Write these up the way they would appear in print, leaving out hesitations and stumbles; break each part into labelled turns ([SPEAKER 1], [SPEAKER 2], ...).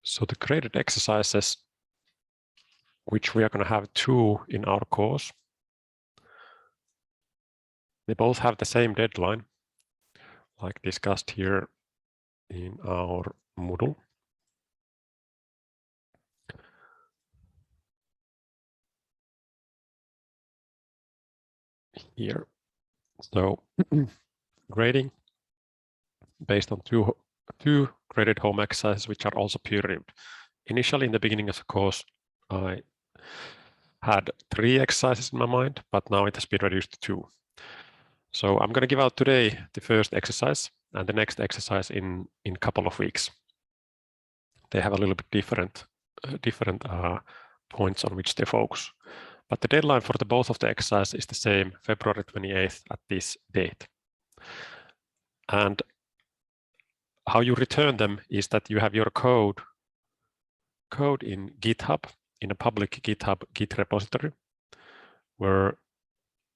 [SPEAKER 1] So the graded exercises, which we are going to have 2 in our course, they both have the same deadline, like discussed here in our Moodle. Here. So grading based on two graded home exercises, which are also peer-reviewed. Initially, in the beginning of the course, I had 3 exercises in my mind, but now it has been reduced to 2. So I'm going to give out today the first exercise and the next exercise in a couple of weeks. They have a little bit different points on which they focus. But the deadline for both of the exercises is the same, February 28th at this date. And how you return them is that you have your code in GitHub, in a public GitHub Git repository, where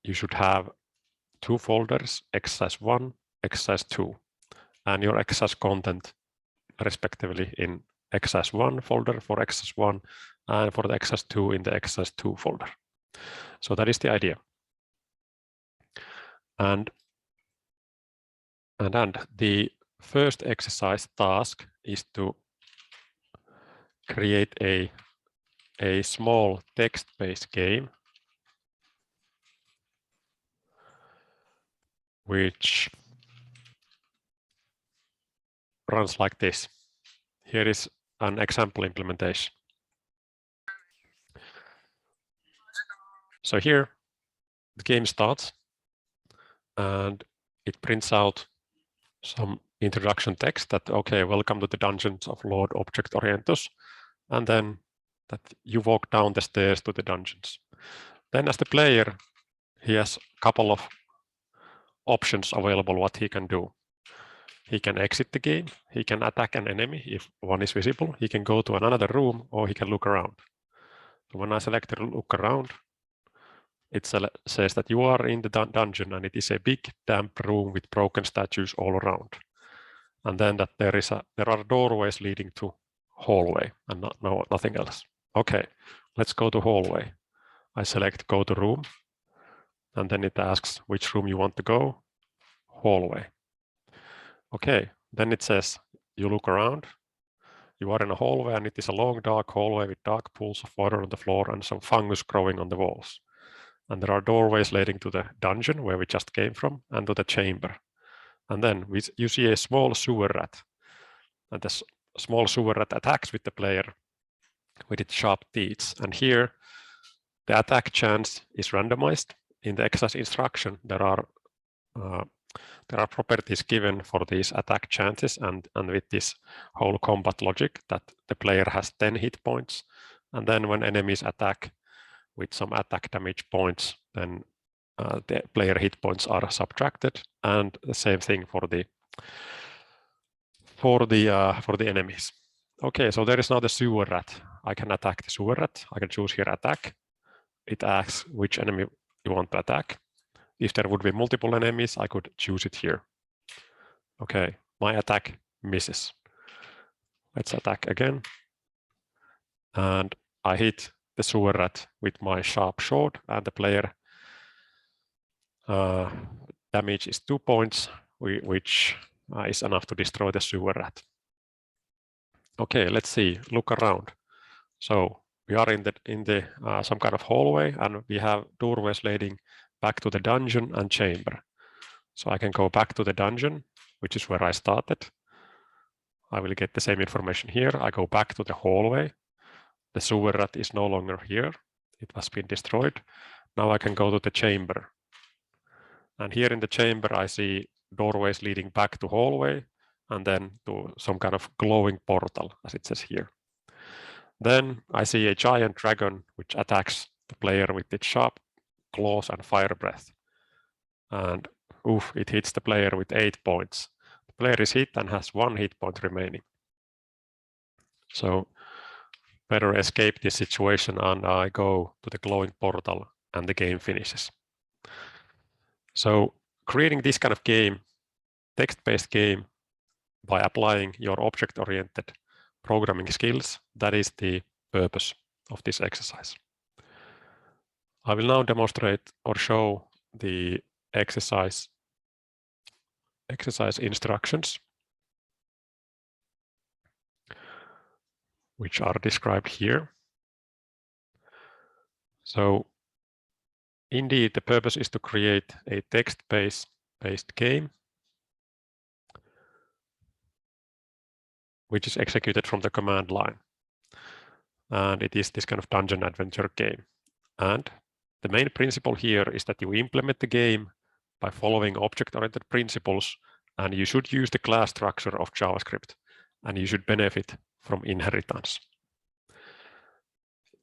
[SPEAKER 1] you should have 2 folders, exercise 1, exercise 2, and your exercise content respectively in exercise 1 folder for exercise 1 and for the exercise 2 in the exercise 2 folder. So that is the idea. And the first exercise task is to create a small text-based game which runs like this. Here is an example implementation. So here the game starts and it prints out some introduction text that, okay, welcome to the dungeons of Lord Object Orientus, and then that you walk down the stairs to the dungeons. Then as the player, he has a couple of options available what he can do. He can exit the game, he can attack an enemy if one is visible, he can go to another room, or he can look around. So when I select look around, it says that you are in the dungeon and it is a big damp room with broken statues all around. And then that there are doorways leading to hallway and nothing else. Okay, let's go to hallway. I select go to room, and then it asks which room you want to go, hallway. Okay, then it says you look around, you are in a hallway and it is a long dark hallway with dark pools of water on the floor and some fungus growing on the walls. And there are doorways leading to the dungeon where we just came from and to the chamber. And then you see a small sewer rat. And the small sewer rat attacks with the player with its sharp teeth. And here the attack chance is randomized. In the exercise instruction, there are properties given for these attack chances, and with this whole combat logic that the player has 10 hit points. And then when enemies attack with some attack damage points, then the player hit points are subtracted, and the same thing for the enemies. Okay, so there is now the sewer rat. I can attack the sewer rat. I can choose here attack. It asks which enemy you want to attack. If there would be multiple enemies, I could choose it here. Okay, my attack misses. Let's attack again. And I hit the sewer rat with my sharp sword, and the player damage is 2 points, which is enough to destroy the sewer rat. Okay, let's see, look around. So we are in the some kind of hallway, and we have doorways leading back to the dungeon and chamber. So I can go back to the dungeon, which is where I started. I will get the same information here. I go back to the hallway. The sewer rat is no longer here. It has been destroyed. Now I can go to the chamber. And here in the chamber, I see doorways leading back to hallway and then to some kind of glowing portal, as it says here. Then I see a giant dragon which attacks the player with its sharp claws and fire breath. And oof, it hits the player with 8 points. The player is hit and has 1 hit point remaining. So better escape this situation, and I go to the glowing portal and the game finishes. So creating this kind of game, text-based game, by applying your object-oriented programming skills. That is the purpose of this exercise. I will now demonstrate or show the exercise instructions, which are described here. So indeed, the purpose is to create a text-based game which is executed from the command line. And it is this kind of dungeon adventure game. And the main principle here is that you implement the game by following object-oriented principles, and you should use the class structure of JavaScript, and you should benefit from inheritance.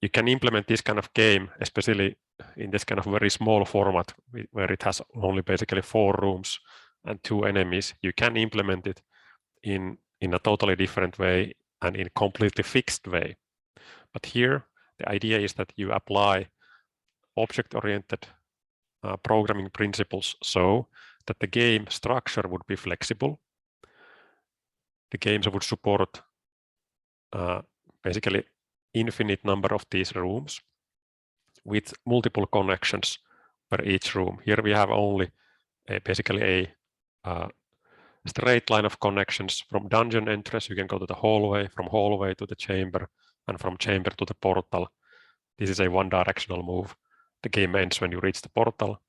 [SPEAKER 1] You can implement this kind of game, especially in this kind of very small format where it has only basically 4 rooms and 2 enemies. You can implement it in a totally different way and in a completely fixed way. But here, the idea is that you apply object-oriented programming principles so that the game structure would be flexible. The games would support basically infinite number of these rooms with multiple connections per each room. Here we have only basically a straight line of connections. From dungeon entrance, you can go to the hallway, from hallway to the chamber, and from chamber to the portal. This is a one-directional move. The game ends when you reach the portal.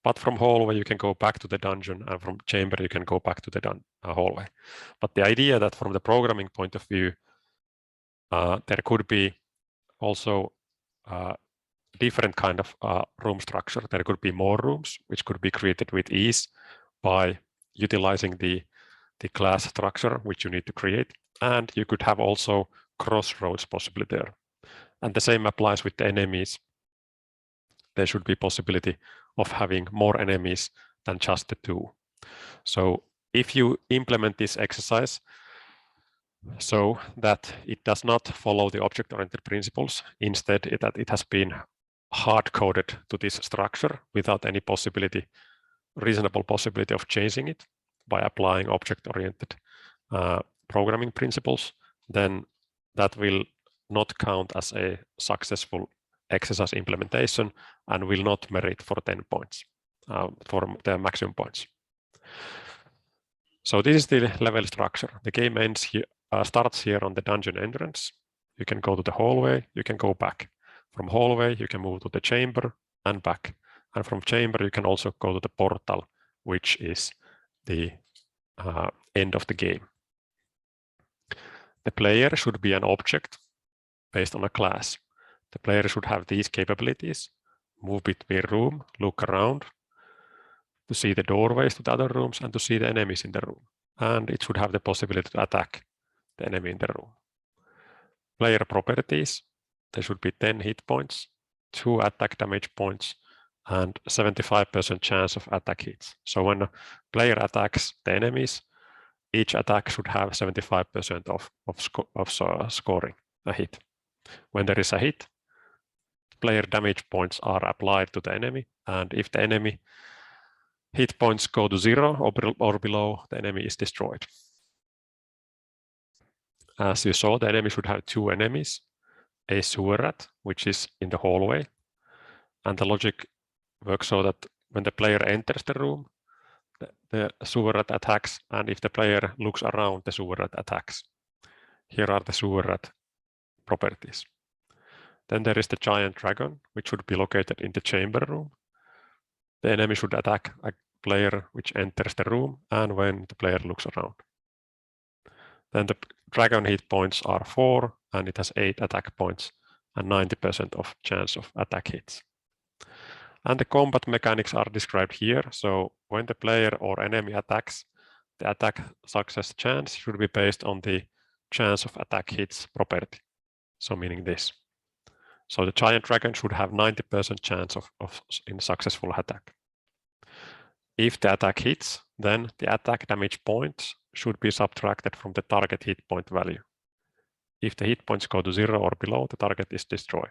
[SPEAKER 1] But from hallway, you can go back to the dungeon, and from chamber, you can go back to the hallway. But the idea that from the programming point of view, there could be also different kind of room structure. There could be more rooms, which could be created with ease by utilizing the class structure which you need to create. And you could have also crossroads possibly there. And the same applies with the enemies. There should be possibility of having more enemies than just the 2. So if you implement this exercise so that it does not follow the object-oriented principles, instead that it has been hard-coded to this structure without any reasonable possibility of changing it by applying object-oriented programming principles, then that will not count as a successful exercise implementation and will not merit for 10 points, for the maximum points. So this is the level structure. The game ends here, starts here on the dungeon entrance. You can go to the hallway, you can go back. From hallway, you can move to the chamber and back. And from chamber, you can also go to the portal, which is the end of the game. The player should be an object based on a class. The player should have these capabilities: move between room, look around, to see the doorways to the other rooms, and to see the enemies in the room. And it should have the possibility to attack the enemy in the room. Player properties: there should be 10 hit points, 2 attack damage points, and 75% chance of attack hits. So when a player attacks the enemies, each attack should have 75% of scoring a hit. When there is a hit, player damage points are applied to the enemy, and if the enemy hit points go to 0 or below, the enemy is destroyed. As you saw, the enemy should have 2 enemies, a sewer rat, which is in the hallway, and the logic works so that when the player enters the room, the sewer rat attacks, and if the player looks around, the sewer rat attacks. Here are the sewer rat properties. Then there is the giant dragon, which should be located in the chamber room. The enemy should attack a player which enters the room and when the player looks around. Then the dragon hit points are 4, and it has 8 attack points and 90% of chance of attack hits. And the combat mechanics are described here. So when the player or enemy attacks, the attack success chance should be based on the chance of attack hits property. So meaning this. So the giant dragon should have 90% chance of in successful attack. If the attack hits, then the attack damage points should be subtracted from the target hit point value. If the hit points go to 0 or below, the target is destroyed.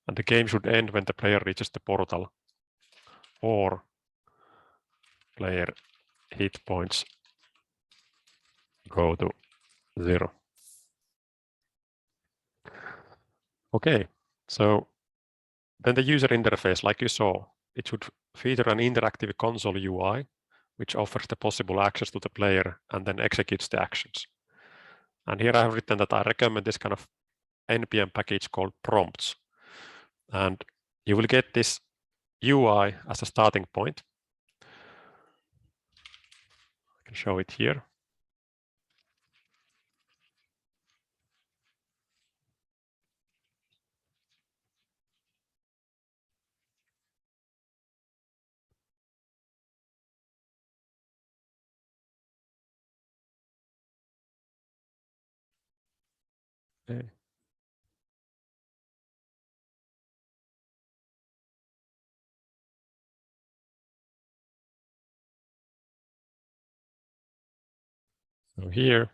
[SPEAKER 1] And the game should end when the player reaches the portal or player hit points go to 0. Okay, so then the user interface, like you saw, it should feature an interactive console UI, which offers the possible access to the player and then executes the actions. And here I have written that I recommend this kind of NPM package called prompts. And you will get this UI as a starting point. I can show it here. Okay. So here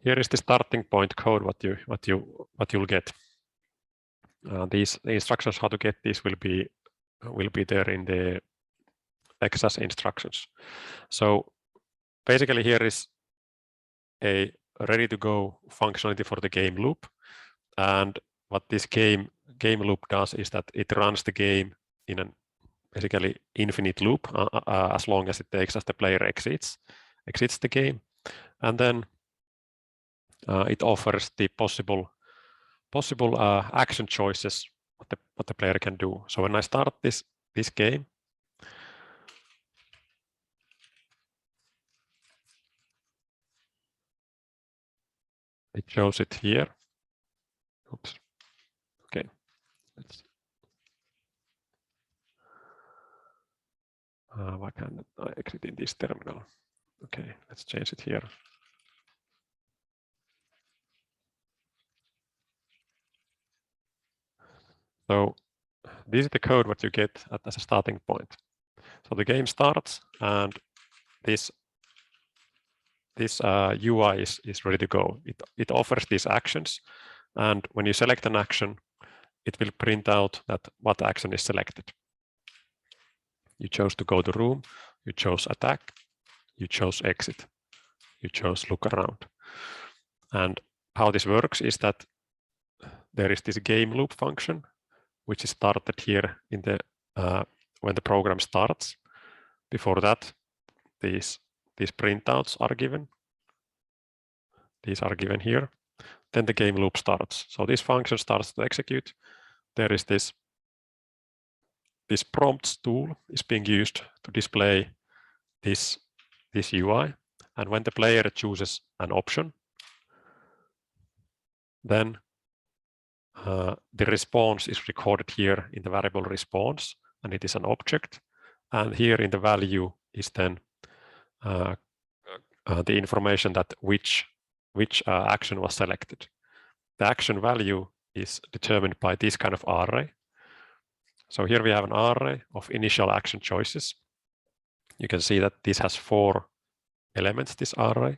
[SPEAKER 1] is the starting point code what you'll get. The instructions how to get this will be there in the Texas instructions. So basically here is a ready to go functionality for the game loop, and what this game loop does is that it runs the game in an basically infinite loop as long as it takes as the player exits the game, and then it offers the possible action choices what the player can do. So when I start this game, it shows it here. Oops. Okay. Why can't I exit in this terminal? Okay, let's change it here. So this is the code what you get as a starting point. So the game starts, and this UI is ready to go. It offers these actions, and when you select an action, it will print out that what action is selected. You chose to go to room, you chose attack, you chose exit, you chose look around. And how this works is that there is this game loop function, which is started here in the when the program starts. Before that, these printouts are given. These are given here. Then the game loop starts. So this function starts to execute. There is this prompts tool is being used to display this UI. And when the player chooses an option, then the response is recorded here in the variable response, and it is an object. And here in the value is then the information that which action was selected. The action value is determined by this kind of array. So here we have an array of initial action choices. You can see that this has 4 elements, this array.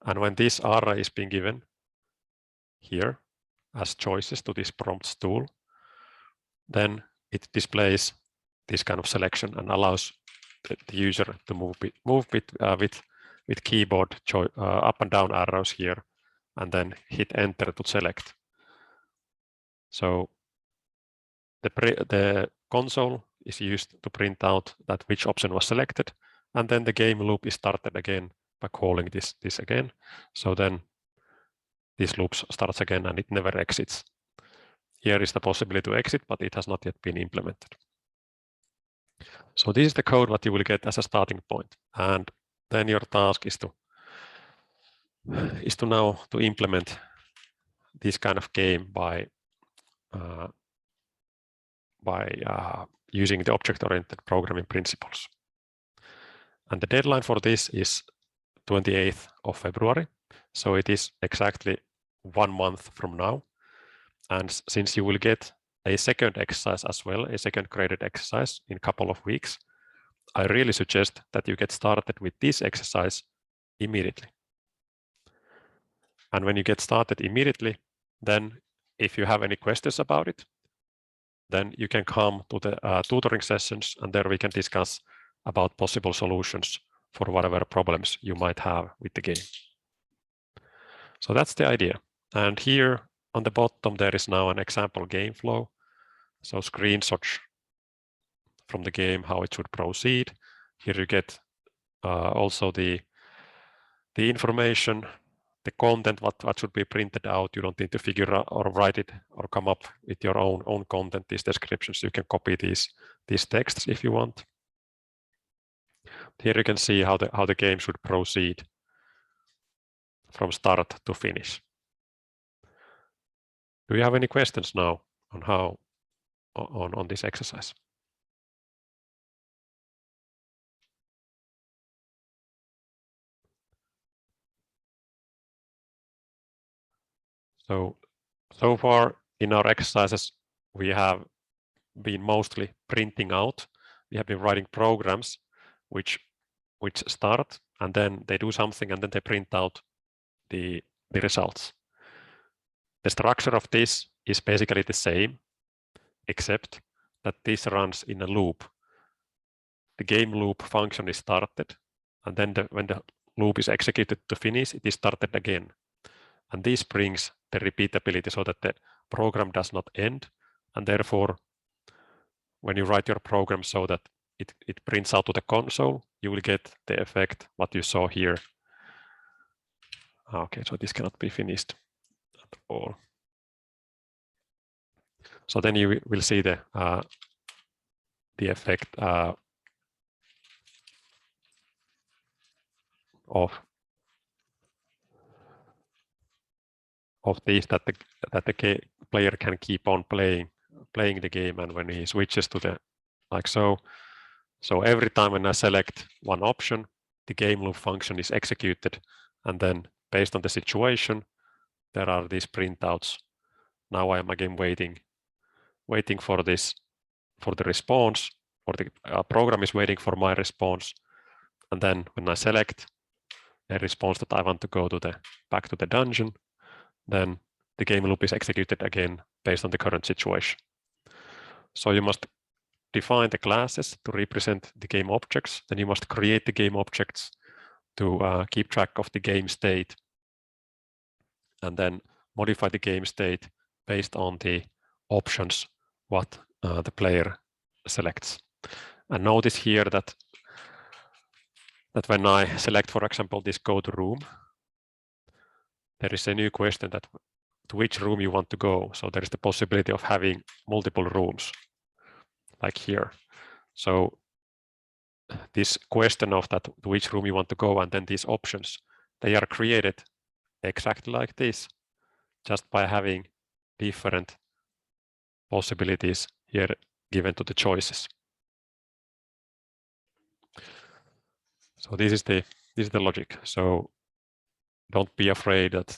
[SPEAKER 1] And when this array is being given here as choices to this prompts tool, then it displays this kind of selection and allows the user to move with keyboard up and down arrows here, and then hit enter to select. So the console is used to print out that which option was selected, and then the game loop is started again by calling this again. So then this loop starts again and it never exits. Here is the possibility to exit, but it has not yet been implemented. So this is the code what you will get as a starting point, and then your task is to now to implement this kind of game by using the object-oriented programming principles. And the deadline for this is 28th of February. So it is exactly 1 month from now. And since you will get a second exercise as well, a second graded exercise in a couple of weeks, I really suggest that you get started with this exercise immediately. And when you get started immediately, then if you have any questions about it, then you can come to the tutoring sessions, and there we can discuss about possible solutions for whatever problems you might have with the game. So that's the idea. And here on the bottom, there is now an example game flow. So screenshots from the game, how it should proceed. Here you get also the information, the content, what should be printed out. You don't need to figure out or write it or come up with your own content, these descriptions. You can copy these texts if you want. Here you can see how the game should proceed from start to finish. Do you have any questions now on how on this exercise? So far in our exercises, we have been mostly printing out. We have been writing programs which start, and then they do something, and then they print out the results. The structure of this is basically the same, except that this runs in a loop. The game loop function is started, and then when the loop is executed to finish, it is started again. And this brings the repeatability so that the program does not end, and therefore, when you write your program so that it prints out to the console, you will get the effect what you saw here. Okay, so this cannot be finished at all. So then you will see the effect of this, that the player can keep on playing the game, and when he switches to the like so every time when I select one option, the game loop function is executed, and then based on the situation, there are these printouts. Now I am again waiting for this, for the response, or the program is waiting for my response, and then when I select a response that I want to go to back to the dungeon, then the game loop is executed again based on the current situation. So you must define the classes to represent the game objects. Then you must create the game objects to keep track of the game state, and then modify the game state based on the options what the player selects. And notice here that when I select, for example, this go to room, there is a new question that to which room you want to go. So there is the possibility of having multiple rooms, like here. So this question of that to which room you want to go, and then these options, they are created exactly like this, just by having different possibilities here given to the choices. So this is the logic. So don't be afraid that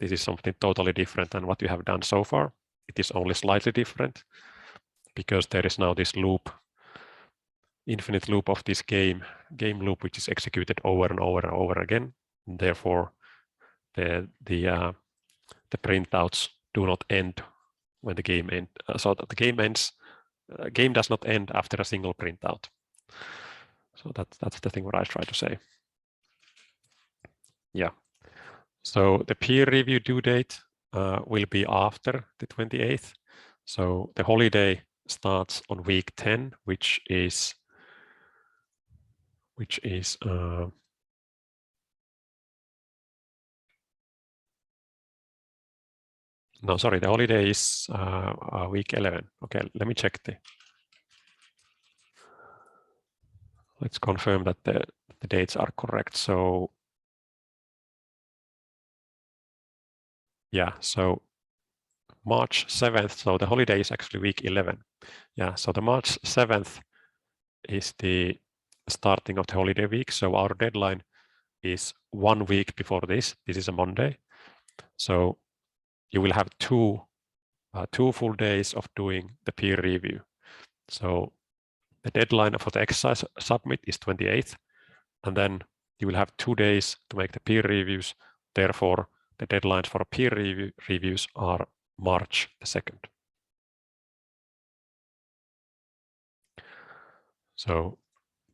[SPEAKER 1] this is something totally different than what you have done so far. It is only slightly different because there is now this loop, infinite loop of this game loop, which is executed over and over and over again. And therefore, the printouts do not end when the game ends. So that the game ends. Game does not end after a single printout. So that's the thing what I try to say. Yeah. So the peer review due date will be after the 28th. So the holiday starts on week 10, which is no, sorry, the holiday is week 11. Okay, let me check let's confirm that the dates are correct. So yeah, so March 7th, so the holiday is actually week 11. Yeah, so the March 7th is the starting of the holiday week. So our deadline is 1 week before this. This is a Monday. So you will have two full days of doing the peer review. So the deadline for the exercise submit is 28th, and then you will have 2 days to make the peer reviews. Therefore, the deadlines for peer reviews are March 2nd. So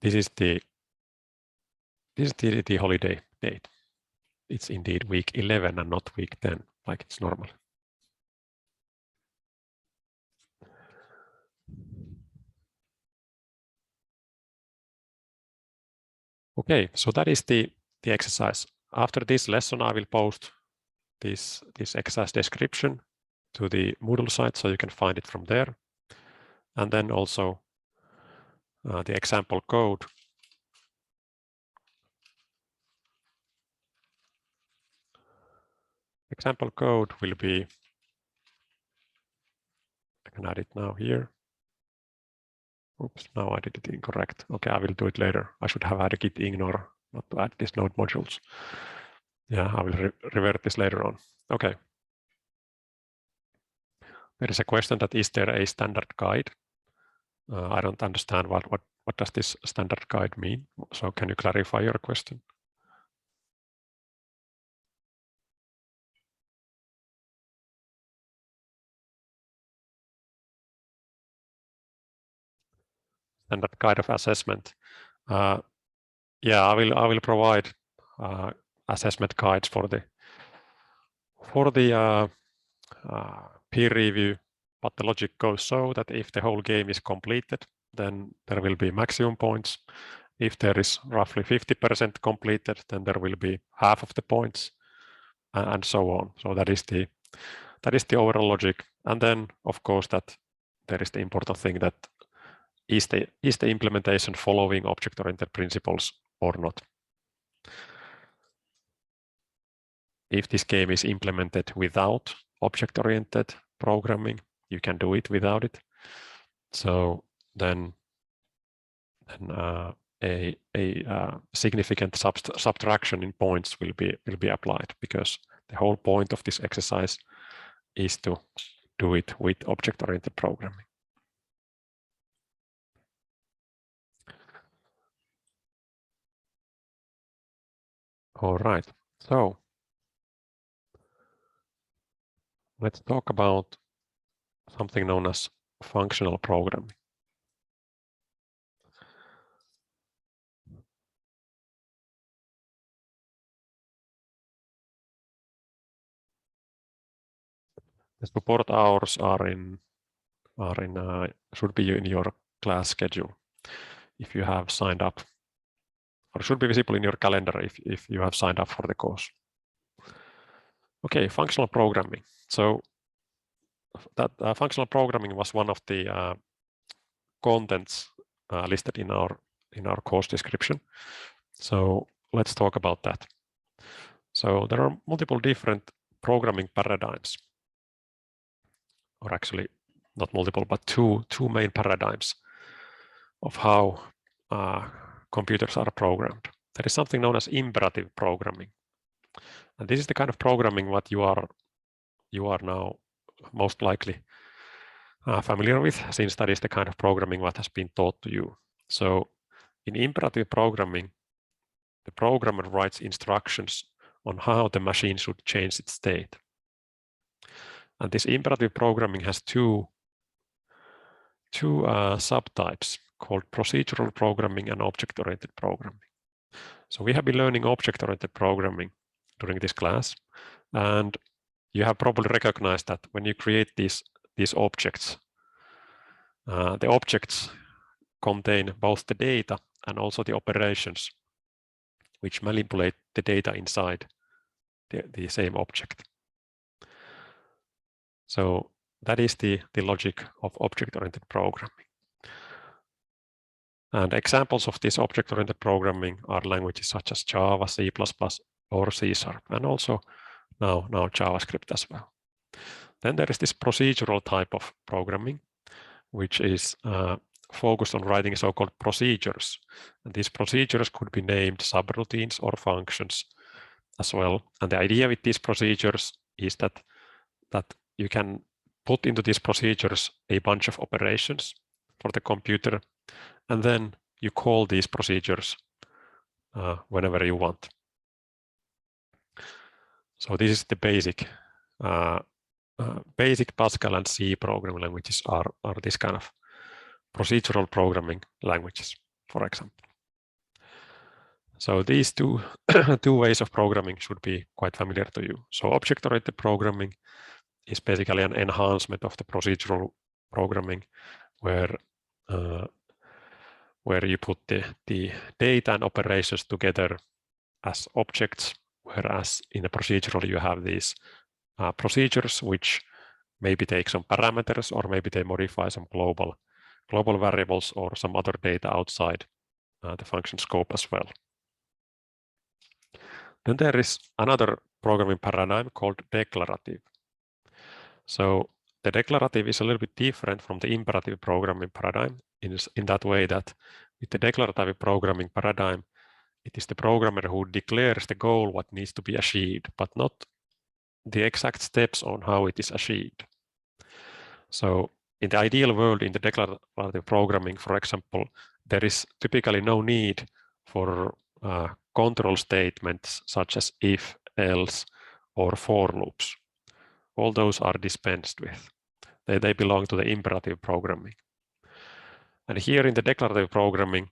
[SPEAKER 1] this is the holiday date. It's indeed week 11 and not week 10, like it's normal. Okay, so that is the exercise. After this lesson, I will post this exercise description to the Moodle site, so you can find it from there. And then also the example code. Example code will be, I can add it now here. Oops, now I did it incorrect. Okay, I will do it later. I should have added git ignore, not to add these node modules. Yeah, I will revert this later on. Okay. There is a question that is there a standard guide? I don't understand what does this standard guide mean? So can you clarify your question? Standard guide of assessment. Yeah, I will provide assessment guides for the peer review, but the logic goes so that if the whole game is completed, then there will be maximum points. If there is roughly 50% completed, then there will be half of the points, and so on. So that is the overall logic. And then, of course, that there is the important thing that is the implementation following object-oriented principles or not. If this game is implemented without object-oriented programming, you can do it without it. So then a significant subtraction in points will be applied, because the whole point of this exercise is to do it with object-oriented programming. All right, so let's talk about something known as functional programming. The support hours should be in your class schedule if you have signed up, or should be visible in your calendar if you have signed up for the course. Okay, functional programming. So that functional programming was one of the contents listed in our course description. So let's talk about that. So there are multiple different programming paradigms, or actually not multiple, but two main paradigms of how computers are programmed. There is something known as imperative programming, and this is the kind of programming what you are now most likely familiar with, since that is the kind of programming what has been taught to you. So in imperative programming, the programmer writes instructions on how the machine should change its state. And this imperative programming has two subtypes called procedural programming and object-oriented programming. So we have been learning object-oriented programming during this class, and you have probably recognized that when you create these objects, the objects contain both the data and also the operations which manipulate the data inside the same object. So that is the logic of object-oriented programming. And examples of this object-oriented programming are languages such as Java, C++, or C#, and also now JavaScript as well. Then there is this procedural type of programming, which is focused on writing so-called procedures. And these procedures could be named subroutines or functions as well. And the idea with these procedures is that you can put into these procedures a bunch of operations for the computer, and then you call these procedures whenever you want. So this is the basic Pascal and C programming languages are this kind of procedural programming languages, for example. So these two ways of programming should be quite familiar to you. So object-oriented programming is basically an enhancement of the procedural programming, where you put the data and operations together as objects, whereas in the procedural you have these procedures which maybe take some parameters, or maybe they modify some global variables or some other data outside the function scope as well. Then there is another programming paradigm called declarative. So the declarative is a little bit different from the imperative programming paradigm in that way that with the declarative programming paradigm, it is the programmer who declares the goal, what needs to be achieved, but not the exact steps on how it is achieved. So in the ideal world, in the declarative programming, for example, there is typically no need for control statements such as if, else, or for loops. All those are dispensed with. They belong to the imperative programming. And here in the declarative programming,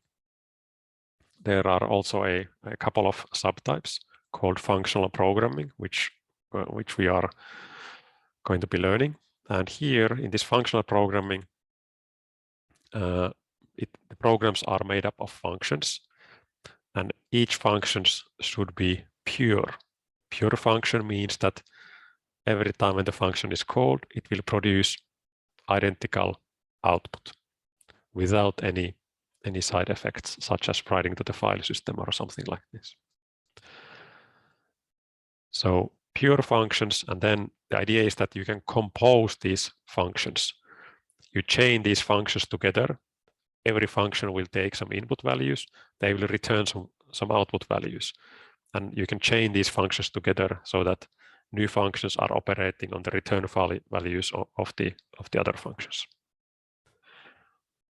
[SPEAKER 1] there are also a couple of subtypes called functional programming, which we are going to be learning. And here in this functional programming, the programs are made up of functions, and each function should be pure. Pure function means that every time when the function is called, it will produce identical output without any side effects, such as writing to the file system or something like this. So pure functions, and then the idea is that you can compose these functions. You chain these functions together. Every function will take some input values. They will return some output values. And you can chain these functions together so that new functions are operating on the return values of the other functions.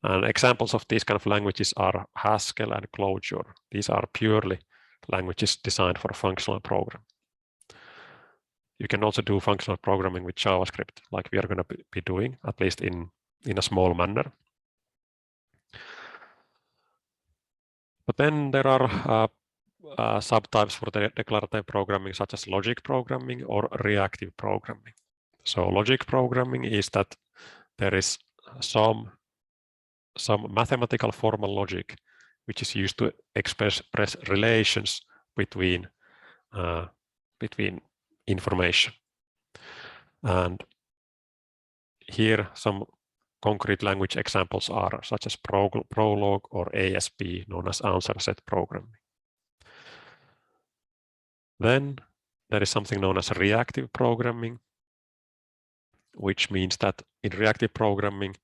[SPEAKER 1] And examples of these kind of languages are Haskell and Clojure. These are purely languages designed for functional programming. You can also do functional programming with JavaScript, like we are going to be doing, at least in a small manner. But then there are subtypes for the declarative programming, such as logic programming or reactive programming. So logic programming is that there is some mathematical formal logic which is used to express relations between information. And here some concrete language examples are such as Prolog or ASP, known as answer set programming. Then there is something known as reactive programming, which means that in reactive programming,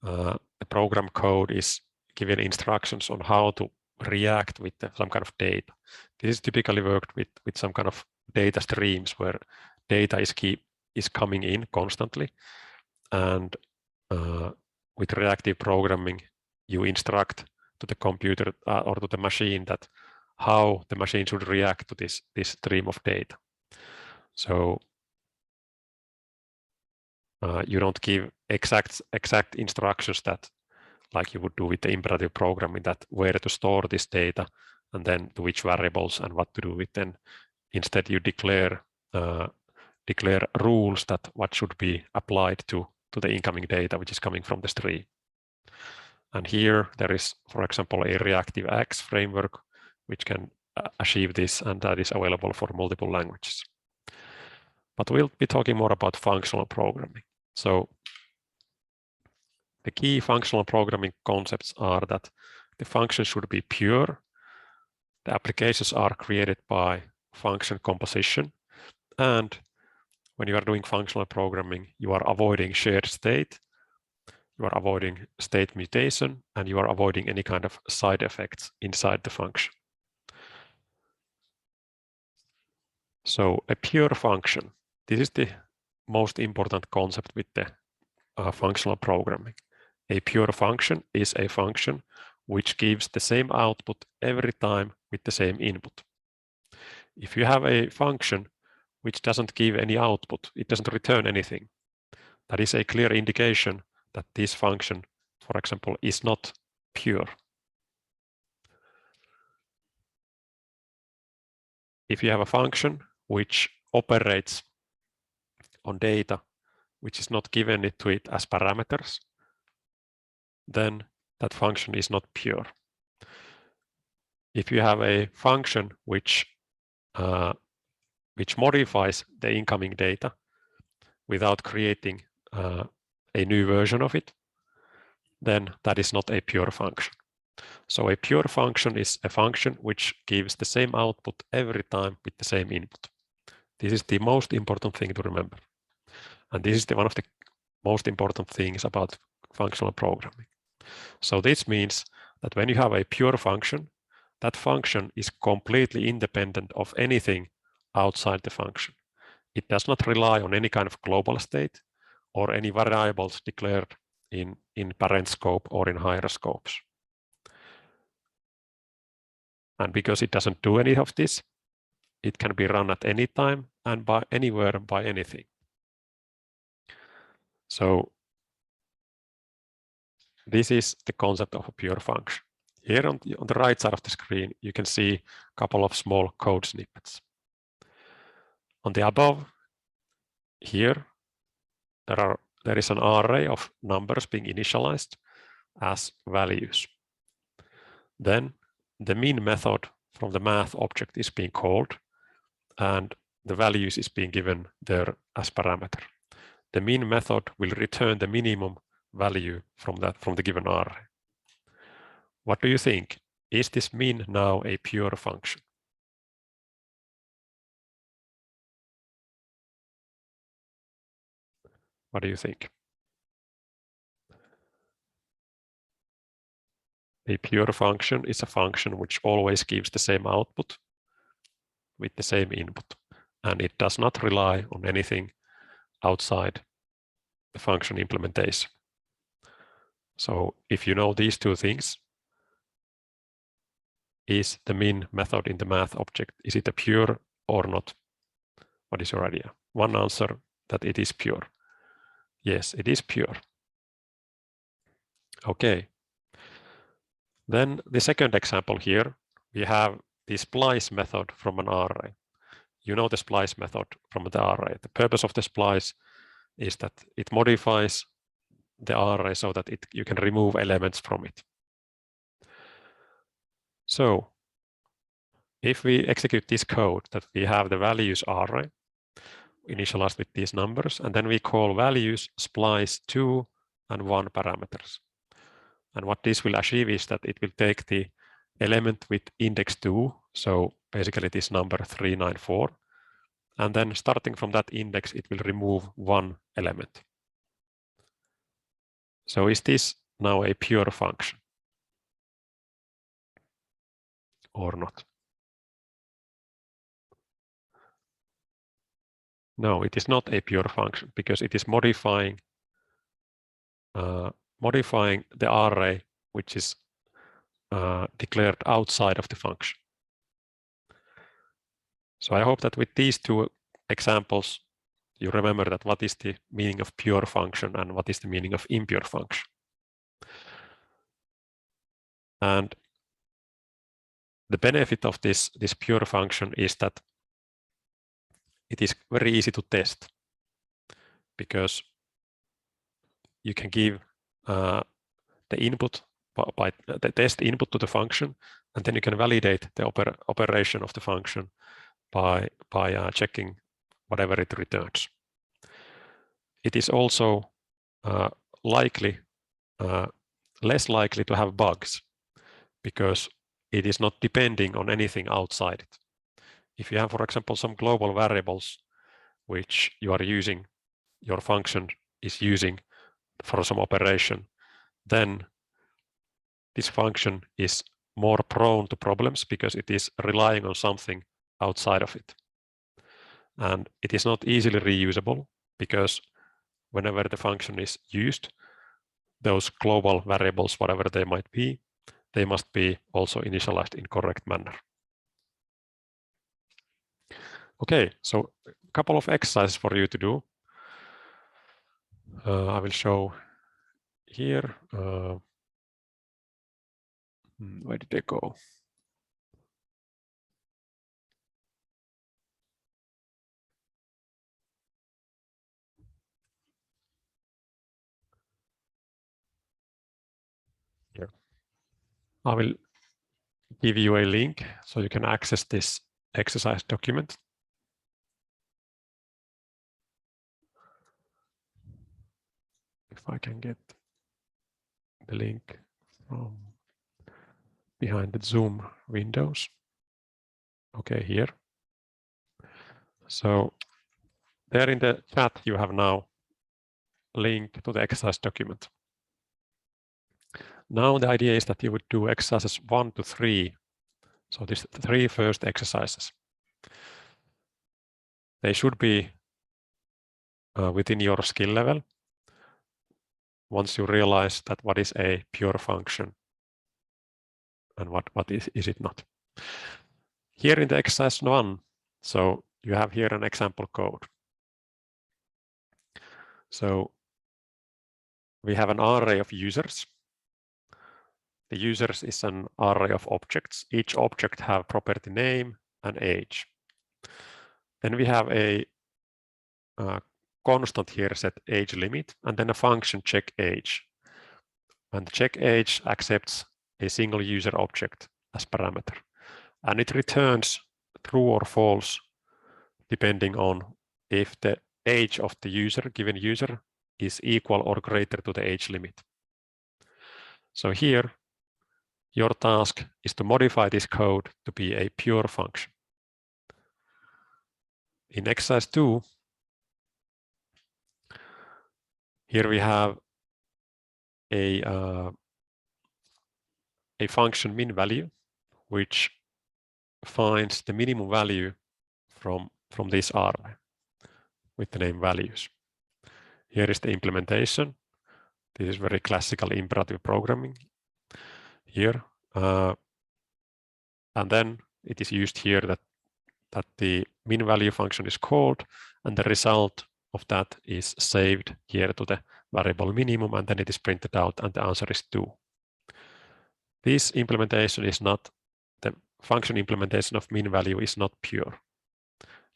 [SPEAKER 1] the program code is given instructions on how to react with some kind of data. This is typically worked with some kind of data streams where data is coming in constantly. And with reactive programming, you instruct to the computer or to the machine that how the machine should react to this stream of data. So you don't give exact instructions that, like you would do with the imperative programming, that where to store this data and then to which variables and what to do with them. Instead, you declare rules that what should be applied to the incoming data which is coming from the stream. And here there is, for example, a reactive X framework which can achieve this, and that is available for multiple languages. But we'll be talking more about functional programming. So the key functional programming concepts are that the function should be pure. The applications are created by function composition. And when you are doing functional programming, you are avoiding shared state, you are avoiding state mutation, and you are avoiding any kind of side effects inside the function. So a pure function, this is the most important concept with the functional programming. A pure function is a function which gives the same output every time with the same input. If you have a function which doesn't give any output, it doesn't return anything, that is a clear indication that this function for example, is not pure. If you have a function which operates on data which is not given to it as parameters, then that function is not pure. If you have a function which modifies the incoming data without creating a new version of it, then that is not a pure function. So a pure function is a function which gives the same output every time with the same input. This is the most important thing to remember. And this is one of the most important things about functional programming. So this means that when you have a pure function, that function is completely independent of anything outside the function. It does not rely on any kind of global state or any variables declared in parent scope or in higher scopes. And because it doesn't do any of this, it can be run at any time and by anywhere by anything. So this is the concept of a pure function. Here on the right side of the screen, you can see a couple of small code snippets. On the above, here, there is an array of numbers being initialized as values. Then the min method from the math object is being called, and the values is being given there as parameter. The min method will return the minimum value from the given array. What do you think? Is this min now a pure function? What do you think? A pure function is a function which always gives the same output with the same input, and it does not rely on anything outside the function implementation. So if you know these two things, is the min method in the math object, is it a pure or not? What is your idea? One answer that it is pure. Yes, it is pure. Okay. Then the second example here, we have the splice method from an array. You know the splice method from the array. The purpose of the splice is that it modifies the array so that you can remove elements from it. So if we execute this code that we have the values array initialized with these numbers, and then we call values splice 2 and 1 parameters. And what this will achieve is that it will take the element with index 2, so basically this number 394, and then starting from that index, it will remove one element. So is this now a pure function or not? No, it is not a pure function because it is modifying the array which is declared outside of the function. So I hope that with these two examples, you remember that what is the meaning of pure function and what is the meaning of impure function. And the benefit of this pure function is that it is very easy to test because you can give the input by the test input to the function, and then you can validate the operation of the function by checking whatever it returns. It is also less likely to have bugs because it is not depending on anything outside it. If you have, for example, some global variables which you are using, your function is using for some operation, then this function is more prone to problems because it is relying on something outside of it. And it is not easily reusable because whenever the function is used, those global variables, whatever they might be, they must be also initialized in correct manner. Okay, so a couple of exercises for you to do. I will show here. Where did they go? Here. I will give you a link so you can access this exercise document. If I can get the link from behind the Zoom windows. Okay, here. So there in the chat, you have now a link to the exercise document. Now the idea is that you would do exercises 1 to 3. So these 3 first exercises. They should be within your skill level once you realize that what is a pure function and what is it not. Here in the exercise 1, so you have here an example code. So we have an array of users. The users is an array of objects. Each object have property name and age. Then we have a constant here set age limit, and then a function check age. And the check age accepts a single user object as parameter. And it returns true or false depending on if the age of the user, given user, is equal or greater to the age limit. So here, your task is to modify this code to be a pure function. In exercise 2, here we have a function min value, which finds the minimum value from this array with the name values. Here is the implementation. This is very classical imperative programming here. And then it is used here that the min value function is called, and the result of that is saved here to the variable minimum, and then it is printed out, and the answer is 2. This implementation is not, the function implementation of min value is not pure.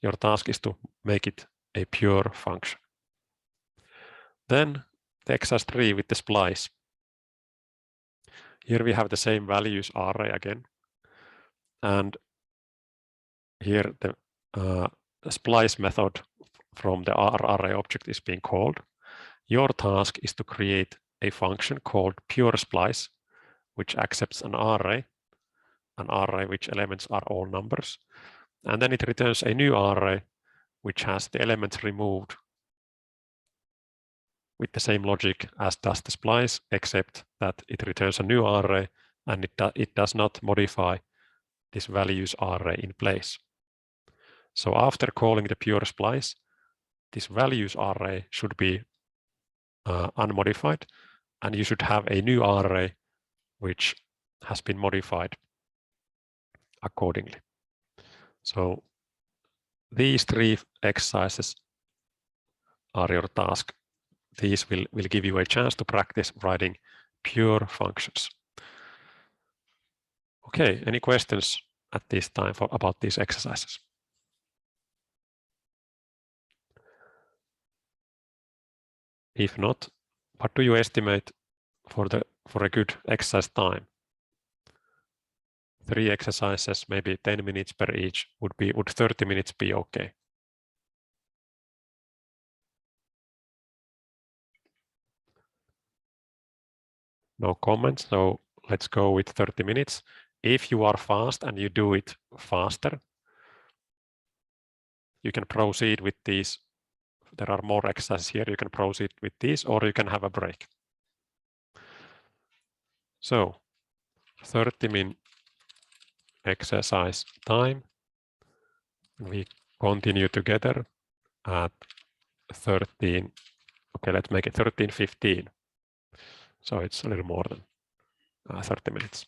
[SPEAKER 1] Your task is to make it a pure function. Then the exercise 3 with the splice. Here we have the same values array again. And here the splice method from the array object is being called. Your task is to create a function called pure splice, which accepts an array which elements are all numbers. And then it returns a new array which has the elements removed with the same logic as does the splice, except that it returns a new array and it does not modify this values array in place. So after calling the pure splice, this values array should be unmodified, and you should have a new array which has been modified accordingly. So these 3 exercises are your task. These will give you a chance to practice writing pure functions. Okay, any questions at this time about these exercises? If not, what do you estimate for a good exercise time? 3 exercises, maybe 10 minutes per each. Would 30 minutes be okay? No comments, so let's go with 30 minutes. If you are fast and you do it faster, you can proceed with these. There are more exercises here. You can proceed with these, or you can have a break. So 30-minute exercise time. We continue together at 13. Okay, let's make it 13:15. So it's a little more than 30 minutes.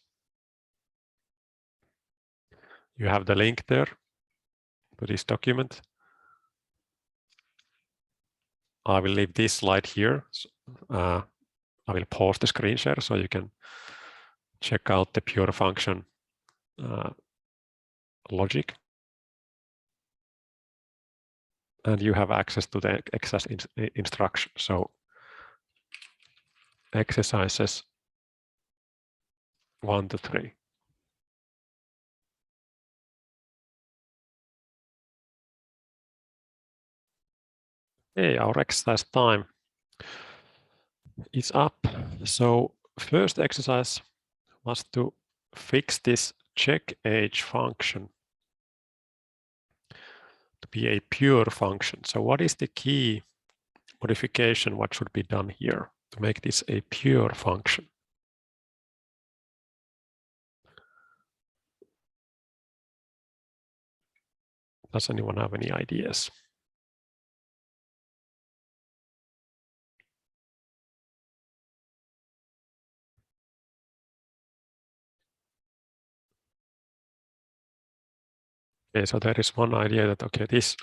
[SPEAKER 1] You have the link there to this document. I will leave this slide here I will pause the screen share so you can check out the pure function logic. And you have access to the exercise instruction. So exercises 1 to 3. Okay, our exercise time is up. So first exercise was to fix this check age function to be a pure function. So what is the key modification? What should be done here to make this a pure function? Does anyone have any ideas? Okay, so there is one idea that, okay, this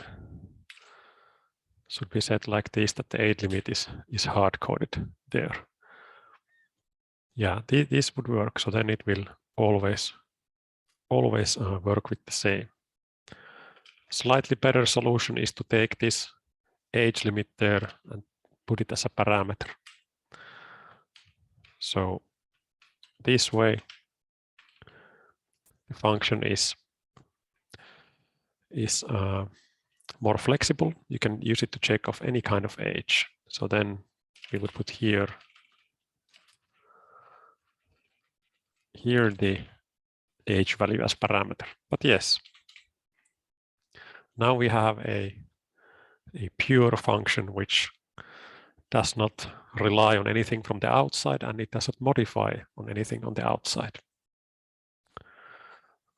[SPEAKER 1] should be set like this, that the age limit is hard-coded there. Yeah, this would work. So then it will always work with the same. Slightly better solution is to take this age limit there and put it as a parameter. So this way, the function is more flexible. You can use it to check off any kind of age. So then we would put here the age value as parameter. But yes, now we have a pure function which does not rely on anything from the outside, and it doesn't modify on anything on the outside.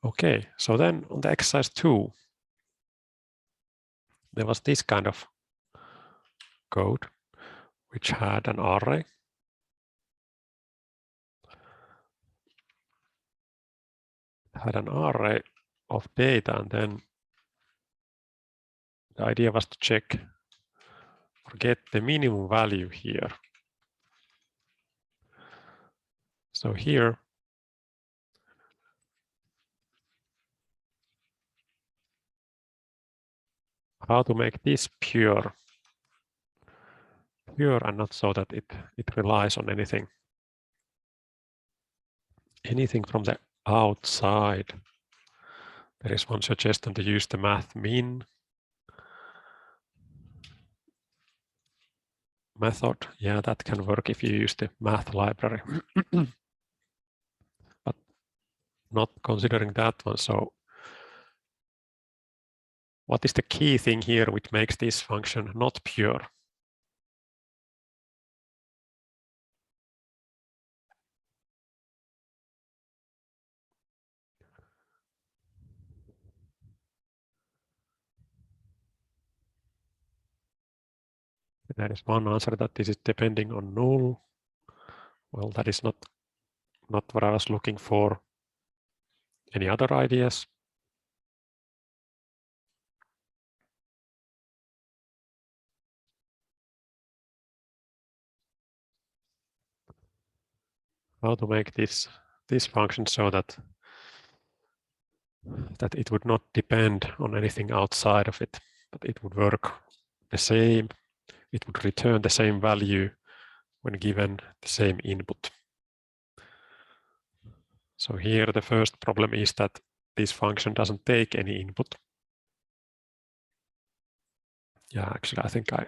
[SPEAKER 1] Okay, so then on the exercise 2, there was this kind of code which had an array. Had an array of data, and then the idea was to check or get the minimum value here. So here, how to make this pure and not so that it relies on anything from the outside. There is one suggestion to use the math min method. Yeah, that can work if you use the math library. But not considering that one. So what is the key thing here which makes this function not pure? There is one answer that this is depending on null. Well, that is not what I was looking for. Any other ideas? How to make this function so that it would not depend on anything outside of it, but it would work the same. It would return the same value when given the same input. So here the first problem is that this function doesn't take any input. Yeah, actually I think I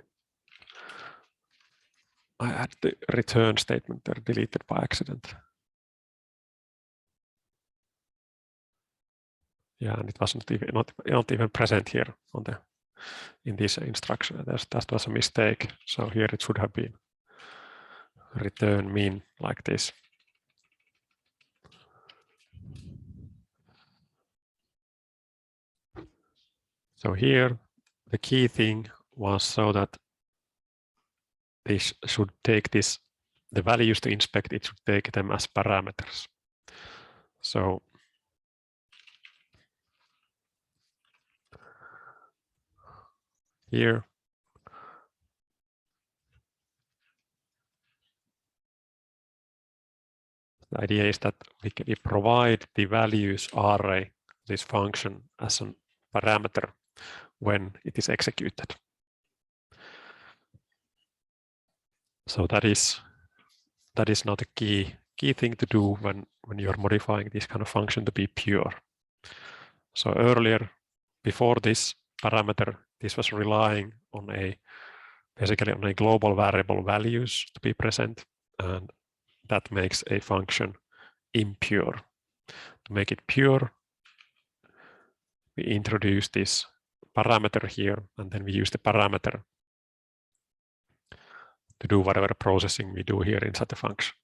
[SPEAKER 1] had the return statement there deleted by accident. Yeah, and it wasn't even not even present here in this instruction. That was a mistake. So here it should have been return min like this. So here the key thing was so that this should take the values to inspect, it should take them as parameters. So here The idea is that we provide the values array, this function, as a parameter when it is executed. So that is not a key thing to do when you're modifying this kind of function to be pure. So earlier, before this parameter, this was relying on basically on a global variable values to be present, and that makes a function impure. To make it pure, we introduce this parameter here, and then we use the parameter to do whatever processing we do here inside the function.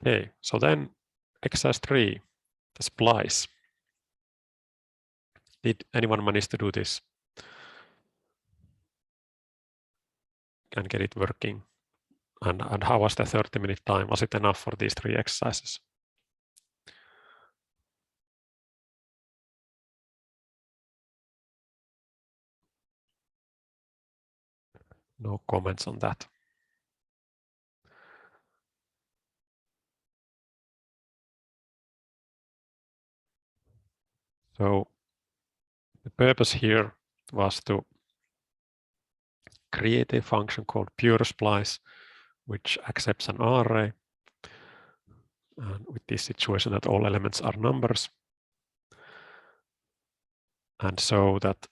[SPEAKER 1] Okay, so then exercise 3, the splice. Did anyone manage to do this and get it working? And how was the 30-minute time? Was it enough for these 3 exercises? No comments on that. So the purpose here was to create a function called pure splice, which accepts an array, and with this situation that all elements are numbers, and so that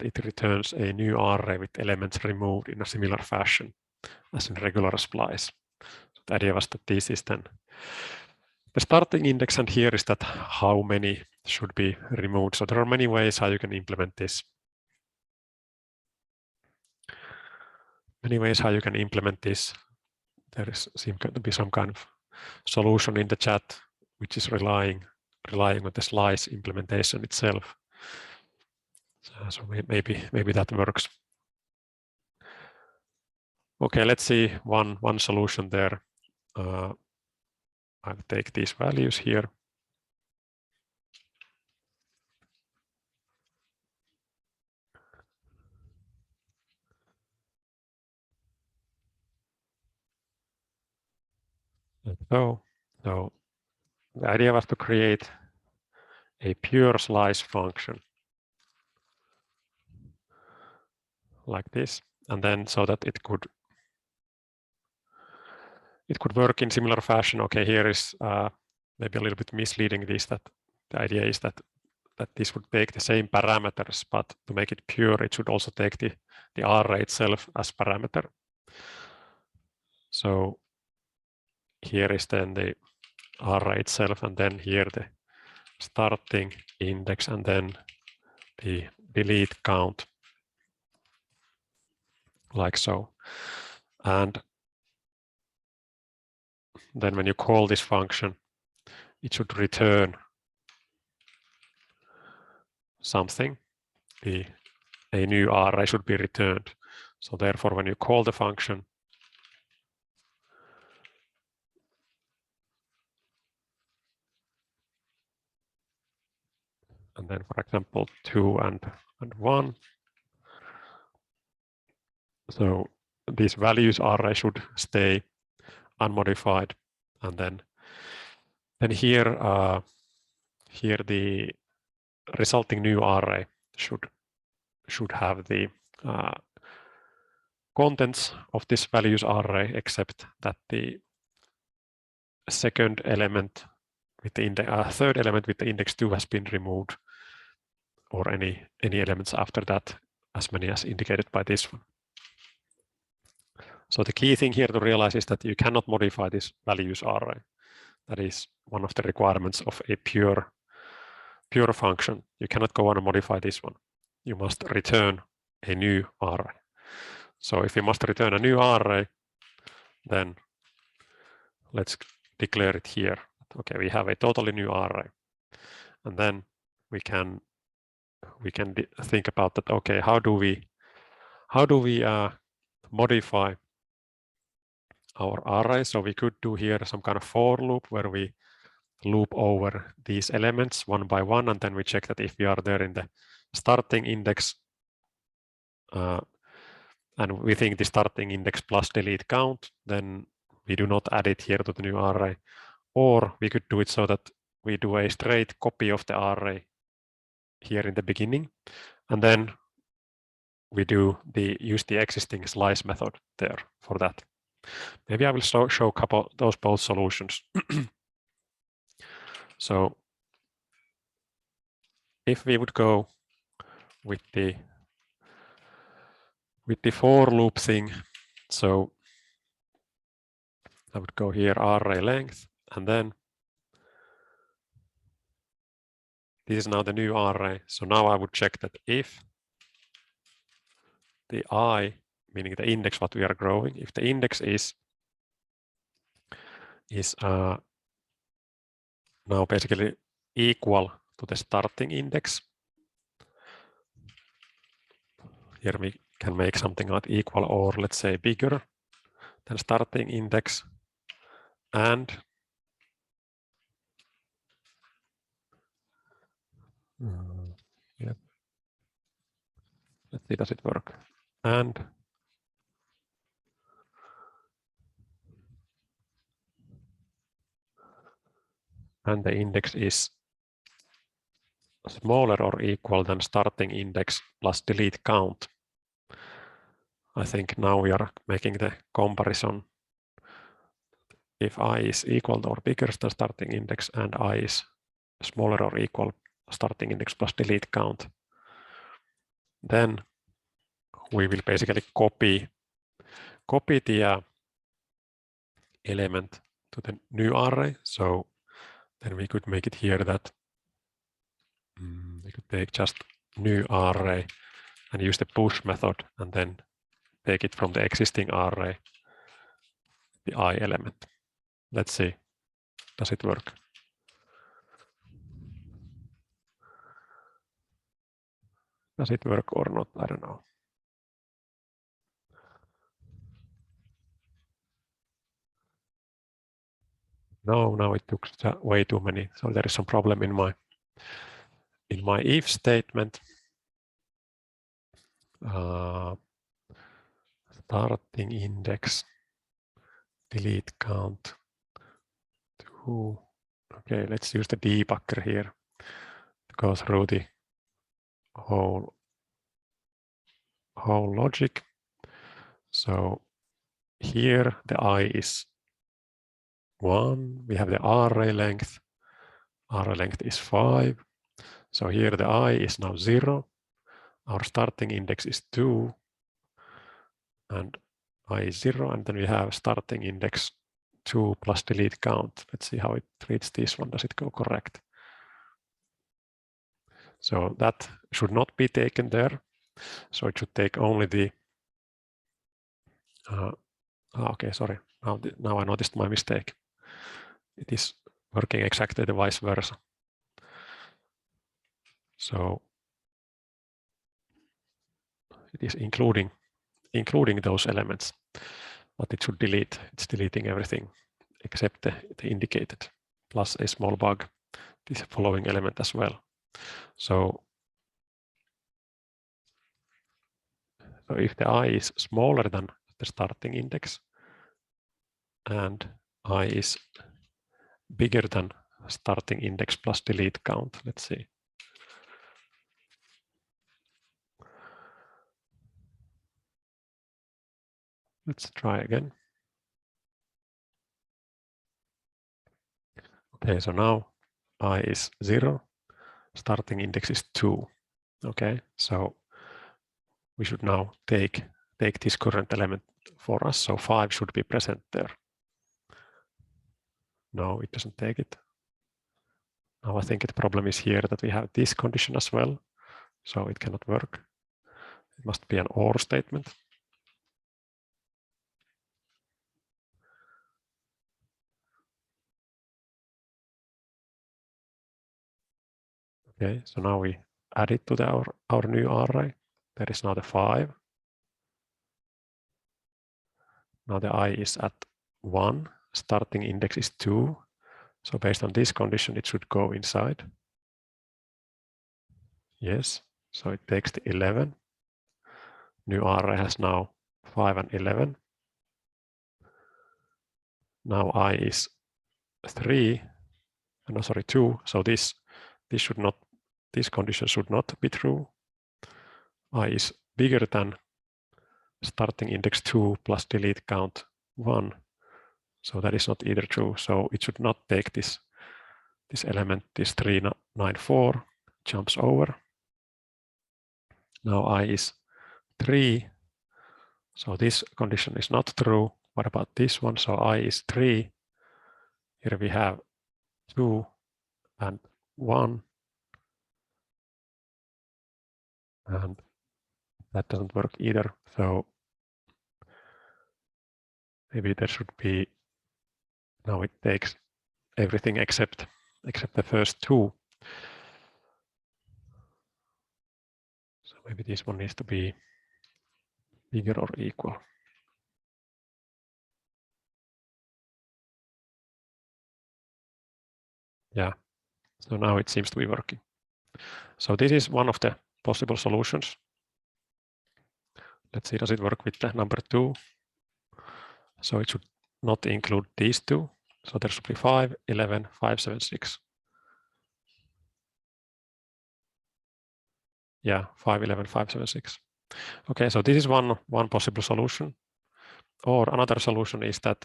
[SPEAKER 1] it returns a new array with elements removed in a similar fashion as in regular splice. So the idea was that this is then the starting index, and here is that how many should be removed. So there are many ways how you can implement this. There seems to be some kind of solution in the chat which is relying on the slice implementation itself. So maybe that works. Okay, let's see one solution there. I'll take these values here. So the idea was to create a pure slice function like this, and then so that it could work in similar fashion. Okay, here is maybe a little bit misleading this, that the idea is that this would take the same parameters, but to make it pure, it should also take the array itself as parameter. So here is then the array itself, and then here the starting index, and then the delete count, like so. And then when you call this function, it should return something. A new array should be returned. So therefore, when you call the function, and then, for example, 2 and 1. So these values array should stay unmodified, and then here the resulting new array should have the contents of this values array, except that the second element with the third element with the index 2 has been removed, or any elements after that, as many as indicated by this one. So the key thing here to realize is that you cannot modify this values array. That is one of the requirements of a pure function. You cannot go on and modify this one. You must return a new array. So if you must return a new array, then let's declare it here. Okay, we have a totally new array, and then we can think about that. Okay, how do we modify our array? So we could do here some kind of for loop where we loop over these elements one by one, and then we check that if we are there in the starting index, and we think the starting index plus delete count, then we do not add it here to the new array. Or we could do it so that we do a straight copy of the array here in the beginning, and then we use the existing slice method there for that. Maybe I will show a couple those both solutions. So if we would go with the for loop thing, so I would go here array length, and then this is now the new array. So now I would check that if the I, meaning the index what we are growing, if the index is now basically equal to the starting index. Here we can make something like equal or let's say bigger than starting index, and yep. Let's see, does it work? And the index is smaller or equal than starting index plus delete count. I think now we are making the comparison. If I is equal or bigger than starting index and I is smaller or equal starting index plus delete count, then we will basically copy the element to the new array. So then we could make it here that we could take just new array and use the push method and then take it from the existing array, the I element. Let's see, does it work? Does it work or not? I don't know. No, now it took way too many. So there is some problem in my if statement. Starting index, delete count. Okay, let's use the debugger here to go through the whole logic. So here the I is 1. We have the array length. Array length is 5. So here the I is now 0. Our starting index is 2. And I is 0. And then we have starting index 2 plus delete count. Let's see how it treats this one. Does it go correct? So that should not be taken there. So it should take only the okay, sorry. Now I noticed my mistake. It is working exactly the vice versa. So it is including those elements, but it should delete. It's deleting everything except the indicated, plus a small bug, this following element as well. So if the I is smaller than the starting index and I is bigger than starting index plus delete count, let's see. Let's try again. Okay, so now I is 0, starting index is 2. Okay, so we should now take this current element for us. So 5 should be present there. No, it doesn't take it. Now I think the problem is here that we have this condition as well. So it cannot work. It must be an OR statement. Okay, so now we add it to our new array. There is now the 5. Now the I is at 1. Starting index is 2. So based on this condition, it should go inside. Yes, so it takes the 11. new array has now 5 and 11. Now I is 3, no, sorry, 2. So this condition should not be true. I is bigger than starting index 2 plus delete count 1. So that is not either true. So it should not take this element, this 394, jumps over. Now I is 3. So this condition is not true. What about this one? So I is 3. Here we have 2 and 1. And that doesn't work either. So maybe there should be, now it takes everything except the first 2. So maybe this one needs to be bigger or equal. Yeah, so now it seems to be working. So this is one of the possible solutions. Let's see, does it work with the number 2? So it should not include these 2. So there should be 5, 11, 5, 7, 6. Yeah, 5, 11, 5, 7, 6. Okay, so this is one possible solution. Or another solution is that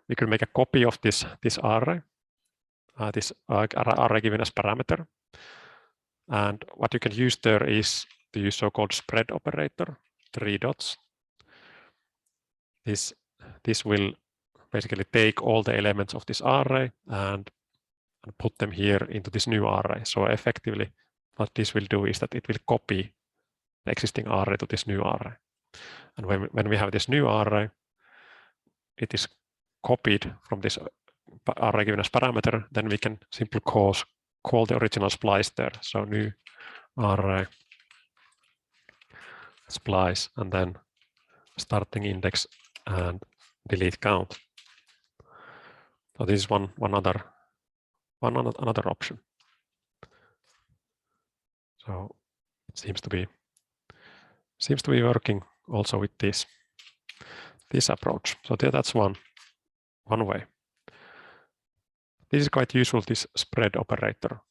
[SPEAKER 1] we could make a copy of this array, this array given as parameter. And what you can use there is to use so-called spread operator, 3 dots. This will basically take all the elements of this array and put them here into this new array. So effectively, what this will do is that it will copy the existing array to this new array. And when we have this new array, it is copied from this array given as parameter, then we can simply call the original splice there. So new array splice, and then starting index and delete count. So this is another option. So it seems to be working also with this approach. So that's one way. This is quite useful, this spread operator.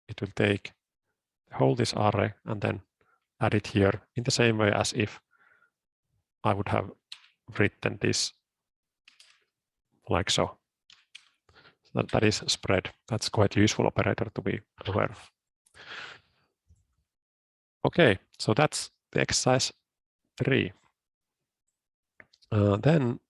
[SPEAKER 1] It will take this array and then add it here in the same way as if I would have written this like so. That is spread. That's quite a useful operator to be aware of. Okay, so that's the exercise 3. Then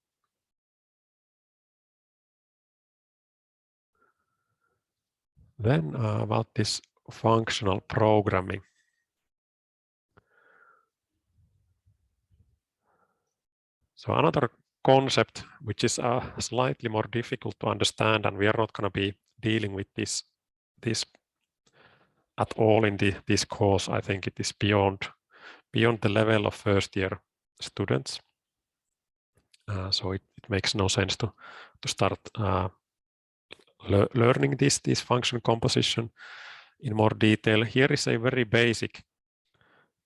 [SPEAKER 1] about this functional programming. So another concept which is slightly more difficult to understand, and we are not going to be dealing with this at all in this course. I think it is beyond the level of first-year students. So it makes no sense to start learning this function composition in more detail. Here is a very basic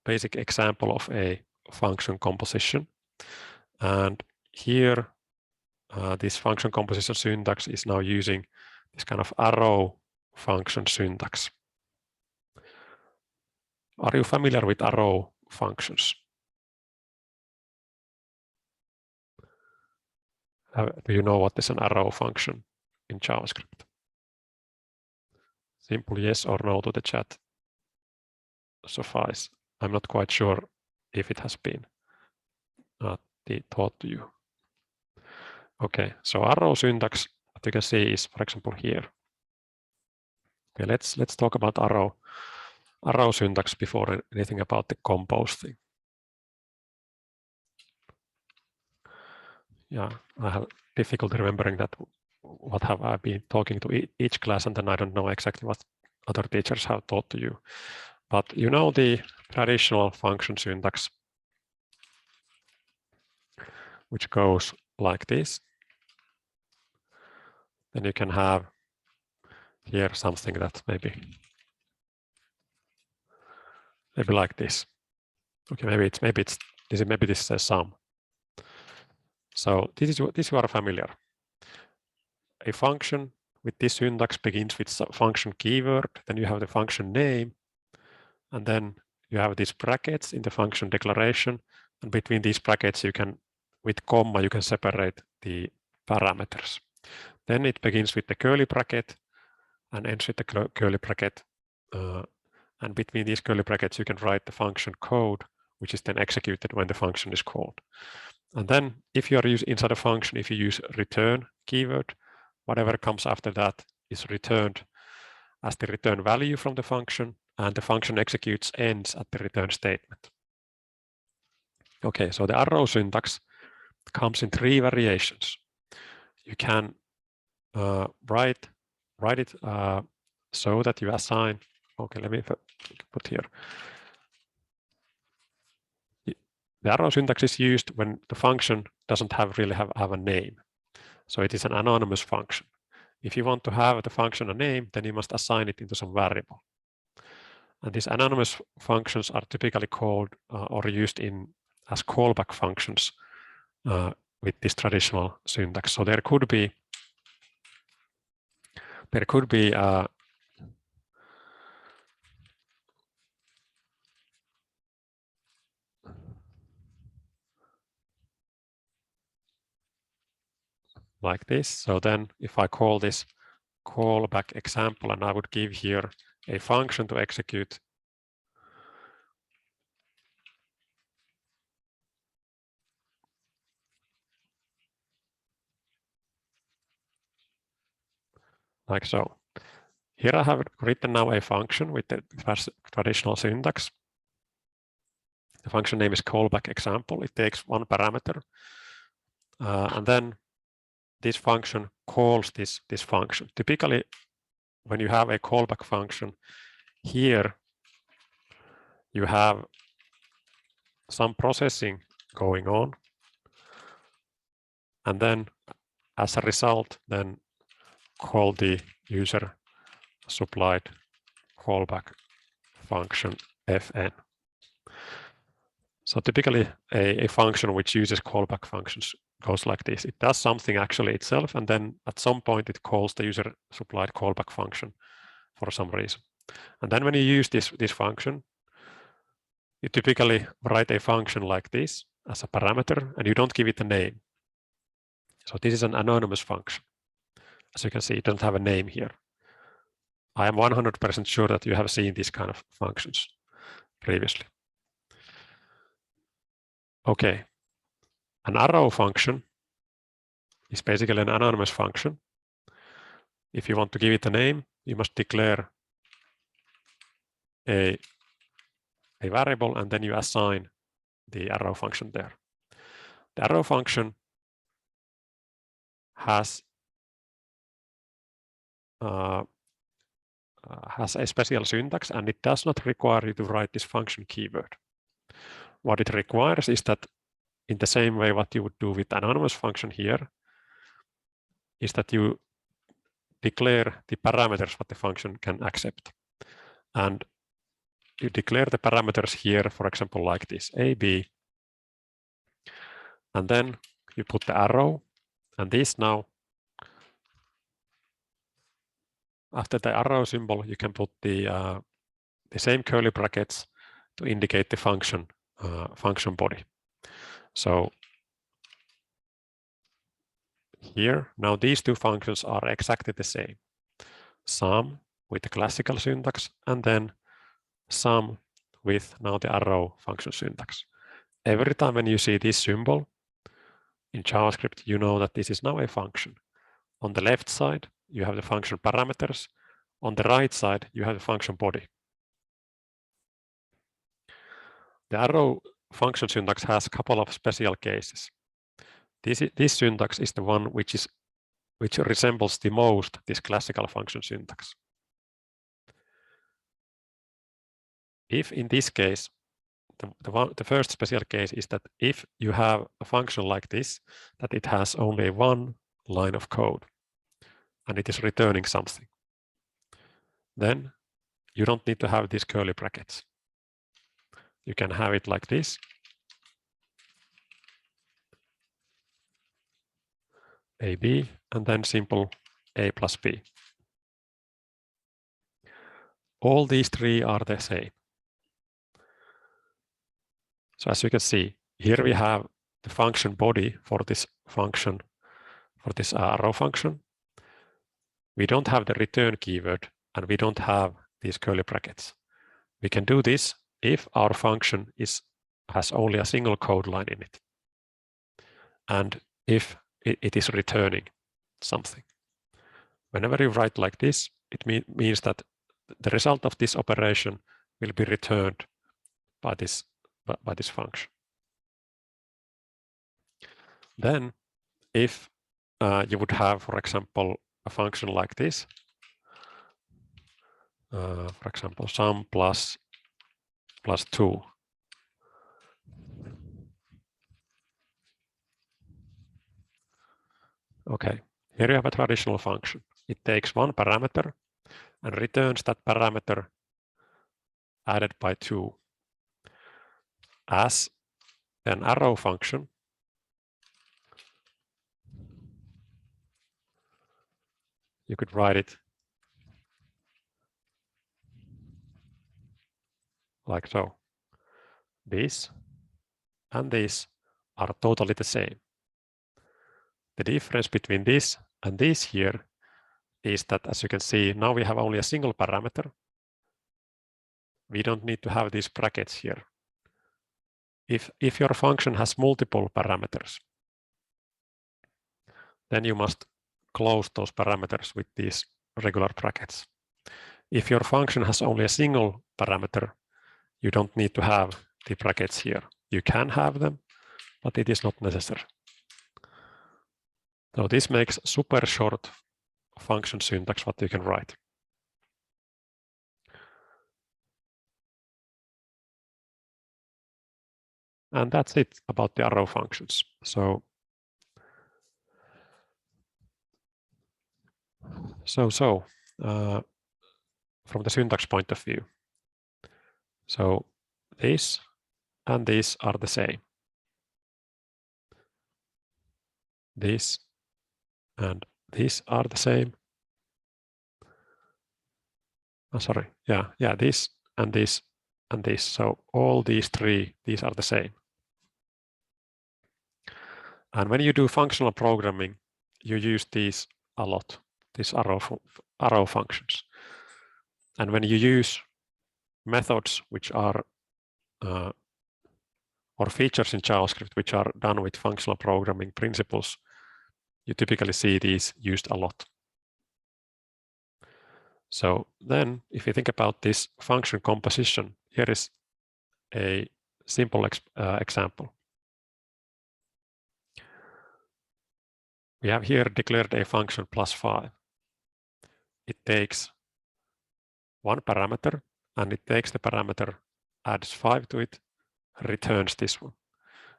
[SPEAKER 1] example of a function composition. And here, this function composition syntax is now using this kind of arrow function syntax. Are you familiar with arrow functions? Do you know what is an arrow function in JavaScript? Simple yes or no to the chat suffice. I'm not quite sure if it has been taught to you. Okay, so arrow syntax, what you can see is, for example, here. Okay, let's talk about arrow syntax before anything about the compose thing. Yeah, I have difficulty remembering that what have I been talking to each class, and then I don't know exactly what other teachers have taught to you. But you know the traditional function syntax, which goes like this. Then you can have here something that maybe maybe like this. Okay, maybe this says sum. So this you are familiar. A function with this syntax begins with function keyword, then you have the function name, and then you have these brackets in the function declaration, and between these brackets you can, with comma, you can separate the parameters. Then it begins with the curly bracket and ends with the curly bracket, and between these curly brackets you can write the function code, which is then executed when the function is called. And then if you are inside a function, if you use return keyword, whatever comes after that is returned as the return value from the function, and the function executes ends at the return statement. Okay, so the arrow syntax comes in 3 variations. You can write it so that you assign, okay, let me put here. The arrow syntax is used when the function doesn't really have a name. So it is an anonymous function. If you want to have the function a name, then you must assign it into some variable. And these anonymous functions are typically called or used as callback functions with this traditional syntax. So there could be like this. So then if I call this callback example, and I would give here a function to execute like so. Here I have written now a function with the traditional syntax. The function name is callback example. It takes 1 parameter, and then this function calls this function. Typically, when you have a callback function, here you have some processing going on, and then as a result, then call the user supplied callback function fn. So typically a function which uses callback functions goes like this. It does something actually itself, and then at some point it calls the user supplied callback function for some reason. And then when you use this function, you typically write a function like this as a parameter, and you don't give it a name. So this is an anonymous function. As you can see, it doesn't have a name here. I am 100% sure that you have seen these kind of functions previously. Okay, an arrow function is basically an anonymous function. If you want to give it a name, you must declare a variable, and then you assign the arrow function there. The arrow function has a special syntax, and it does not require you to write this function keyword. What it requires is that, in the same way what you would do with anonymous function here, is that you declare the parameters what the function can accept. And you declare the parameters here, for example, like this, a, b, and then you put the arrow, and this now, after the arrow symbol, you can put the same curly brackets to indicate the function body. So here, now these 2 functions are exactly the same. Sum with the classical syntax, and then sum with now the arrow function syntax. Every time when you see this symbol in JavaScript, you know that this is now a function. On the left side, you have the function parameters. On the right side, you have the function body. The arrow function syntax has a couple of special cases. This syntax is the one which resembles the most this classical function syntax. If in this case, the first special case is that if you have a function like this, that it has only 1 line of code and it is returning something, then you don't need to have these curly brackets. you can have it like this. AB, and then simple A plus B. All these three are the same. So as you can see, here we have the function body for this function, for this arrow function. We don't have the return keyword, and we don't have these curly brackets. We can do this if our function has only a single code line in it, and if it is returning something. Whenever you write like this, it means that the result of this operation will be returned by this function. Then, if you would have, for example, a function like this, for example, sum plus 2. Okay, here you have a traditional function. It takes one parameter and returns that parameter added by 2. As an arrow function, you could write it like so. This and this are totally the same. The difference between this and this here is that, as you can see, now we have only a single parameter. We don't need to have these brackets here. If your function has multiple parameters, then you must close those parameters with these regular brackets. If your function has only a single parameter, you don't need to have the brackets here. You can have them, but it is not necessary. So this makes super short function syntax what you can write. And that's it about the arrow functions. So from the syntax point of view, so this and this are the same. This and these are the same. Sorry, yeah, this and this and this. So all these three, these are the same. And when you do functional programming, you use these a lot, these arrow functions. And when you use methods which are or features in JavaScript which are done with functional programming principles, you typically see these used a lot. So then, if you think about this function composition, here is a simple example. We have here declared a function +5. It takes one parameter, and it takes the parameter, adds 5 to it, returns this one.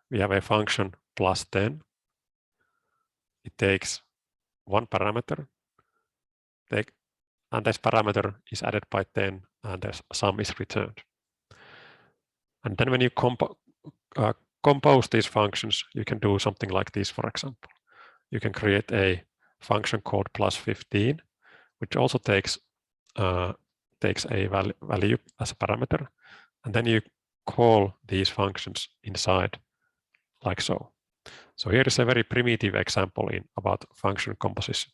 [SPEAKER 1] We have a function +10. It takes one parameter, and this parameter is added by 10, and the sum is returned. And then when you compose these functions, you can do something like this, for example. You can create a function called +15, which also takes a value as a parameter, and then you call these functions inside like so. So here is a very primitive example about function composition.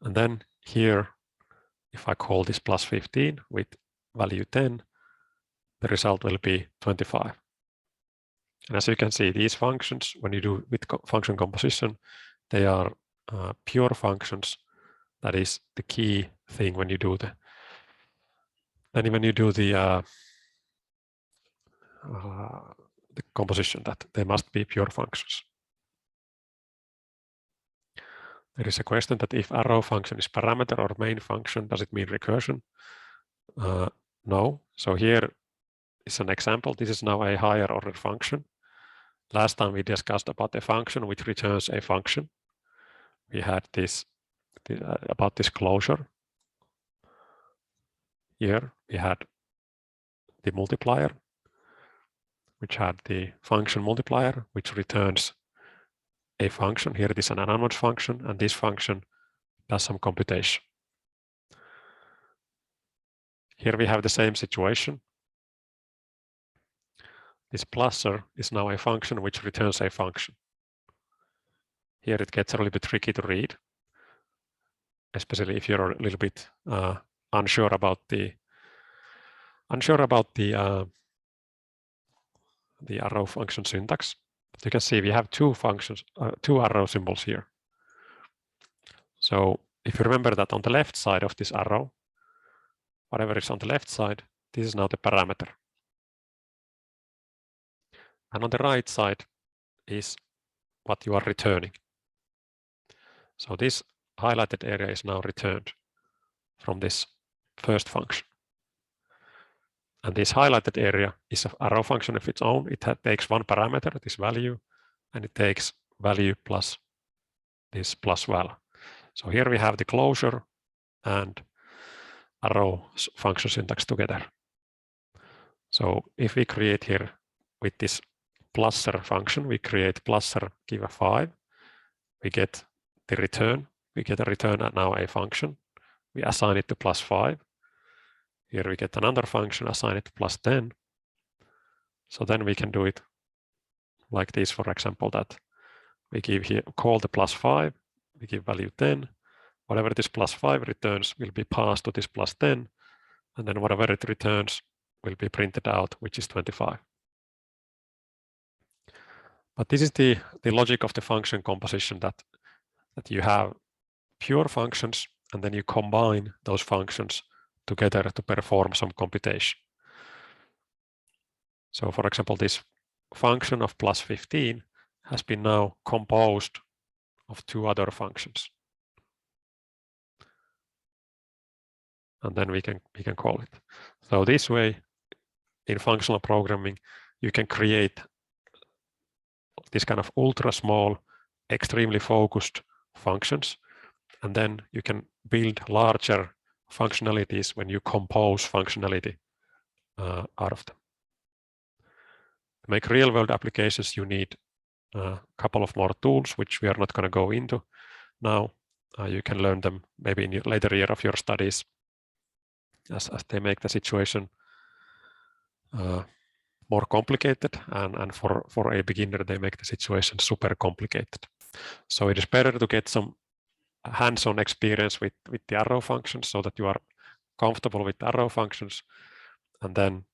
[SPEAKER 1] And then here, if I call this +15 with value 10, the result will be 25. And as you can see, these functions, when you do with function composition, they are pure functions. That is the key thing when you do the composition, that they must be pure functions. There is a question that if arrow function is parameter or main function, does it mean recursion? No. So here is an example. This is now a higher order function. Last time we discussed about a function which returns a function. We had this about this closure. Here we had the multiplier, which had the function multiplier, which returns a function. Here it is an anonymous function, and this function does some computation. Here we have the same situation. This plusser is now a function which returns a function. Here it gets a little bit tricky to read, especially if you're a little bit unsure about the arrow function syntax. But you can see we have two functions, two arrow symbols here. So if you remember that on the left side of this arrow, whatever is on the left side, this is now the parameter. And on the right side is what you are returning. So this highlighted area is now returned from this first function. And this highlighted area is an arrow function of its own. It takes one parameter, this value, and it takes value plus this plus val. So here we have the closure and arrow function syntax together. So if we create here with this plusser function, we create plusser give a 5, we get the return, we get a return at now a function, we assign it to +5. Here we get another function, assign it to +10. So then we can do it like this, for example, that we give here, call the +5, we give value 10, whatever this +5 returns will be passed to this +10, and then whatever it returns will be printed out, which is 25. But this is the logic of the function composition, that you have pure functions and then you combine those functions together to perform some computation. So for example, this function of +15 has been now composed of two other functions. And then we can call it. So this way, in functional programming, you can create this kind of ultra small, extremely focused functions, and then you can build larger functionalities when you compose functionality out of them. To make real-world applications, you need a couple of more tools, which we are not going to go into now. You can learn them maybe in your later year of your studies, as they make the situation more complicated, and for a beginner, they make the situation super complicated. So it is better to get some hands-on experience with the arrow functions so that you are comfortable with arrow functions, and then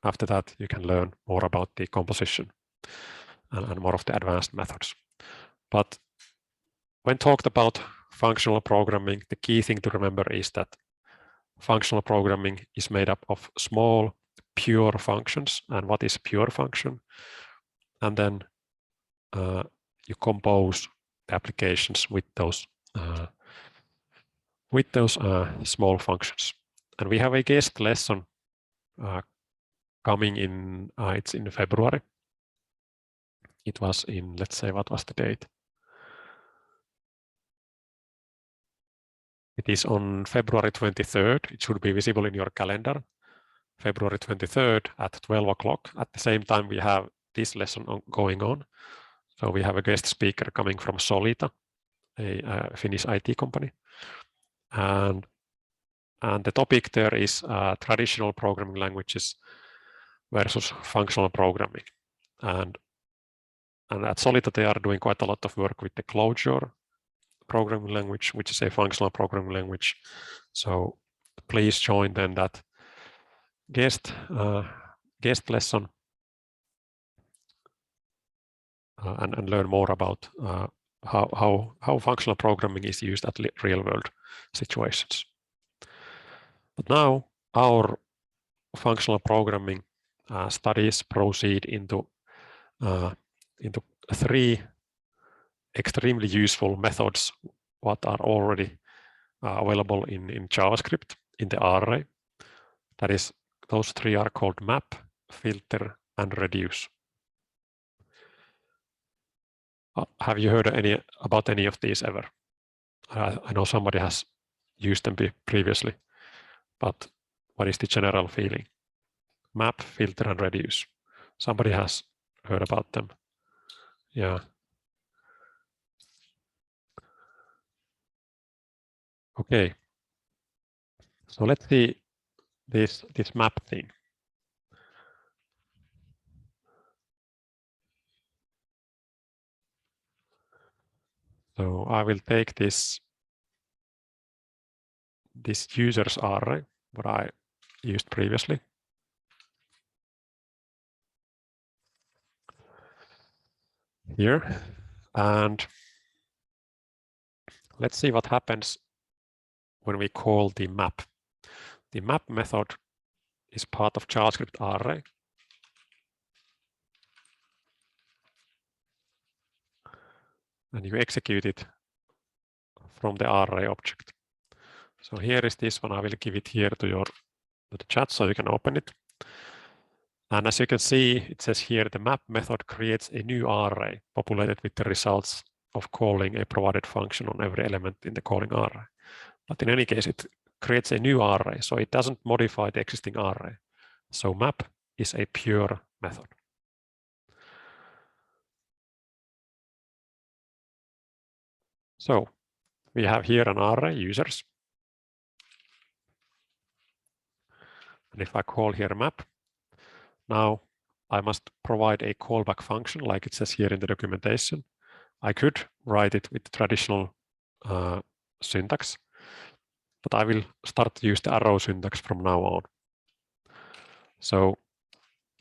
[SPEAKER 1] after that you can learn more about the composition and more of the advanced methods. But when talked about functional programming, the key thing to remember is that functional programming is made up of small pure functions. And what is pure function? And then you compose the applications with those small functions. And we have a guest lesson coming in. It's in February. It was in, let's say, what was the date? It is on February 23rd. It should be visible in your calendar. February 23rd at 12 o'clock. At the same time, we have this lesson going on. So we have a guest speaker coming from Solita, a Finnish IT company. And the topic there is traditional programming languages versus functional programming. And at Solita, they are doing quite a lot of work with the Clojure programming language, which is a functional programming language. So please join then that guest lesson and learn more about how functional programming is used at real-world situations. But now our functional programming studies proceed into three extremely useful methods what are already available in JavaScript in the array. That is, those three are called map, filter, and reduce. Have you heard about any of these ever? I know somebody has used them previously, but what is the general feeling? map, filter, and reduce. Somebody has heard about them. Yeah. Okay. So let's see this map thing. So I will take this users array, what I used previously. Here. And let's see what happens when we call the map. The map method is part of JavaScript array. And you execute it from the array object. So here is this one. I will give it here to the chat so you can open it. And as you can see, it says here the map method creates a new array populated with the results of calling a provided function on every element in the calling array. But in any case, it creates a new array, so it doesn't modify the existing array. So map is a pure method. So we have here an array, users. And if I call here map, now I must provide a callback function like it says here in the documentation. I could write it with traditional syntax, but I will start to use the arrow syntax from now on. So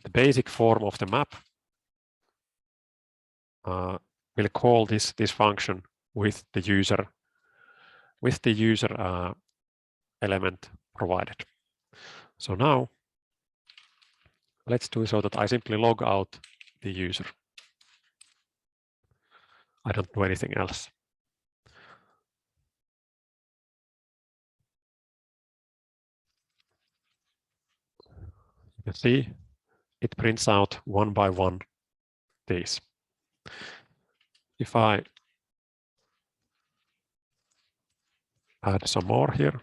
[SPEAKER 1] the basic form of the map will call this function with the user element provided. So now let's do so that I simply log out the user. I don't do anything else. You can see it prints out one by one these. If I add some more here,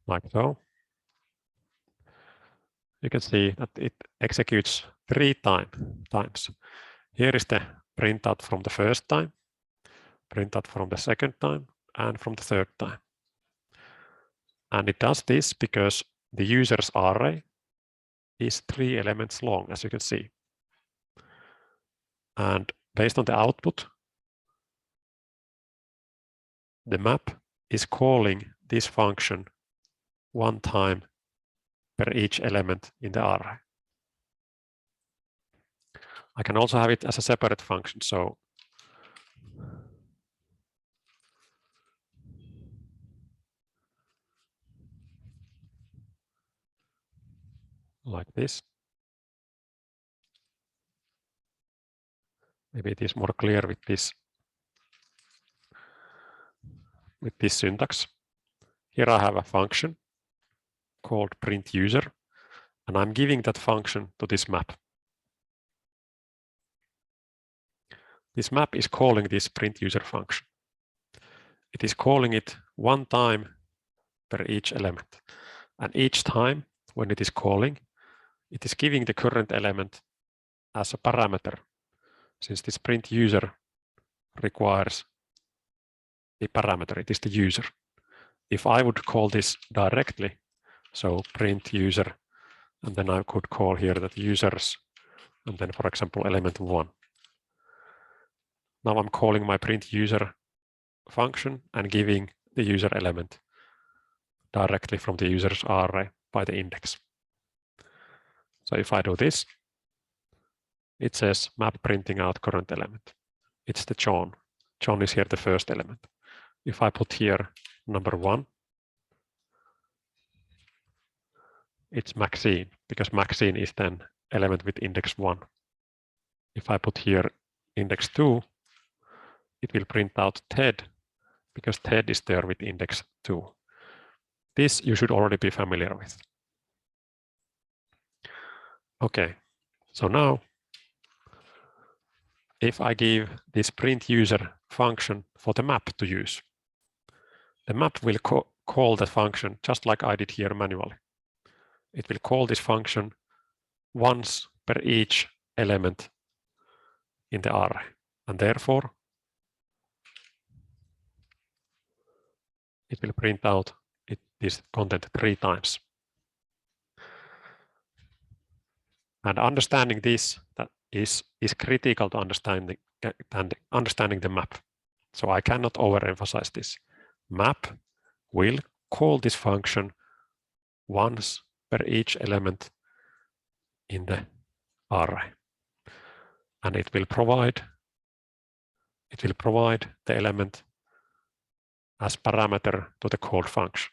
[SPEAKER 1] like so, you can see that it executes 3 times. Here is the printout from the first time, printout from the second time, and from the third time. And it does this because the user's array is 3 elements long, as you can see. And based on the output, the map is calling this function 1 time per each element in the array. I can also have it as a separate function, so like this. Maybe it is more clear with this syntax. Here I have a function called print user, and I'm giving that function to this map. This map is calling this print user function. It is calling it 1 time per each element. And each time when it is calling, it is giving the current element as a parameter, since this print user requires a parameter, it is the user. If I would call this directly, so print user, and then I could call here that users, and then for example element 1. Now I'm calling my print user function and giving the user element directly from the user's array by the index. So if I do this, it says map printing out current element. It's the John. John is here the first element. If I put here number 1, it's Maxine, because Maxine is then element with index 1. If I put here index 2, it will print out Ted, because Ted is there with index 2. This you should already be familiar with. Okay, so now if I give this print user function for the map to use, the map will call the function just like I did here manually. It will call this function once per each element in the array, and therefore it will print out this content 3 times. And understanding this is critical to understanding the map. So I cannot overemphasize this. Map will call this function once per each element in the array, and it will provide the element as parameter to the called function.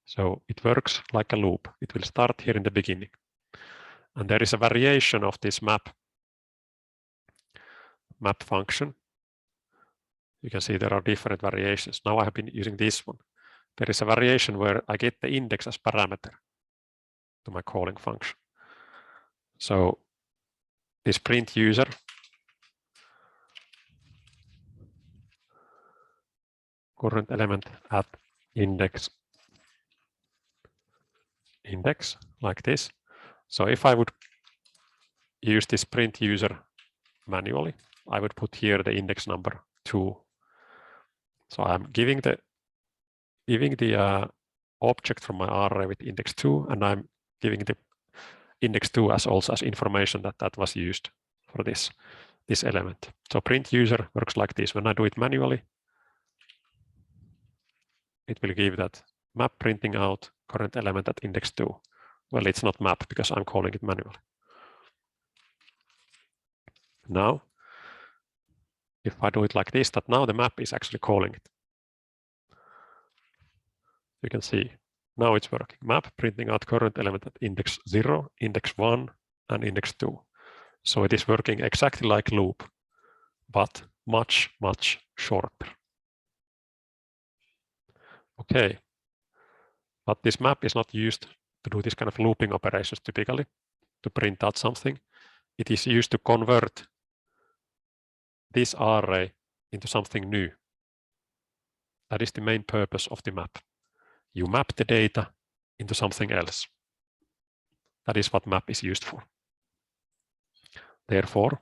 [SPEAKER 1] So it works like a loop. It will start here in the beginning, and there is a variation of this map function. You can see there are different variations. Now I have been using this one. There is a variation where I get the index as parameter to my calling function. So this print user current element at index like this. So if I would use this print user manually, I would put here the index number 2. So I'm giving the object from my array with index 2, and I'm giving the index 2 as also as information that was used for this element. So print user works like this. When I do it manually, it will give that map printing out current element at index 2. Well, it's not map because I'm calling it manually. Now, if I do it like this, that now the map is actually calling it. You can see now it's working. Map printing out current element at index 0, index 1, and index 2. So it is working exactly like loop, but much, much shorter. Okay, but this map is not used to do this kind of looping operations typically, to print out something. It is used to convert this array into something new. That is the main purpose of the map. You map the data into something else. That is what map is used for. Therefore,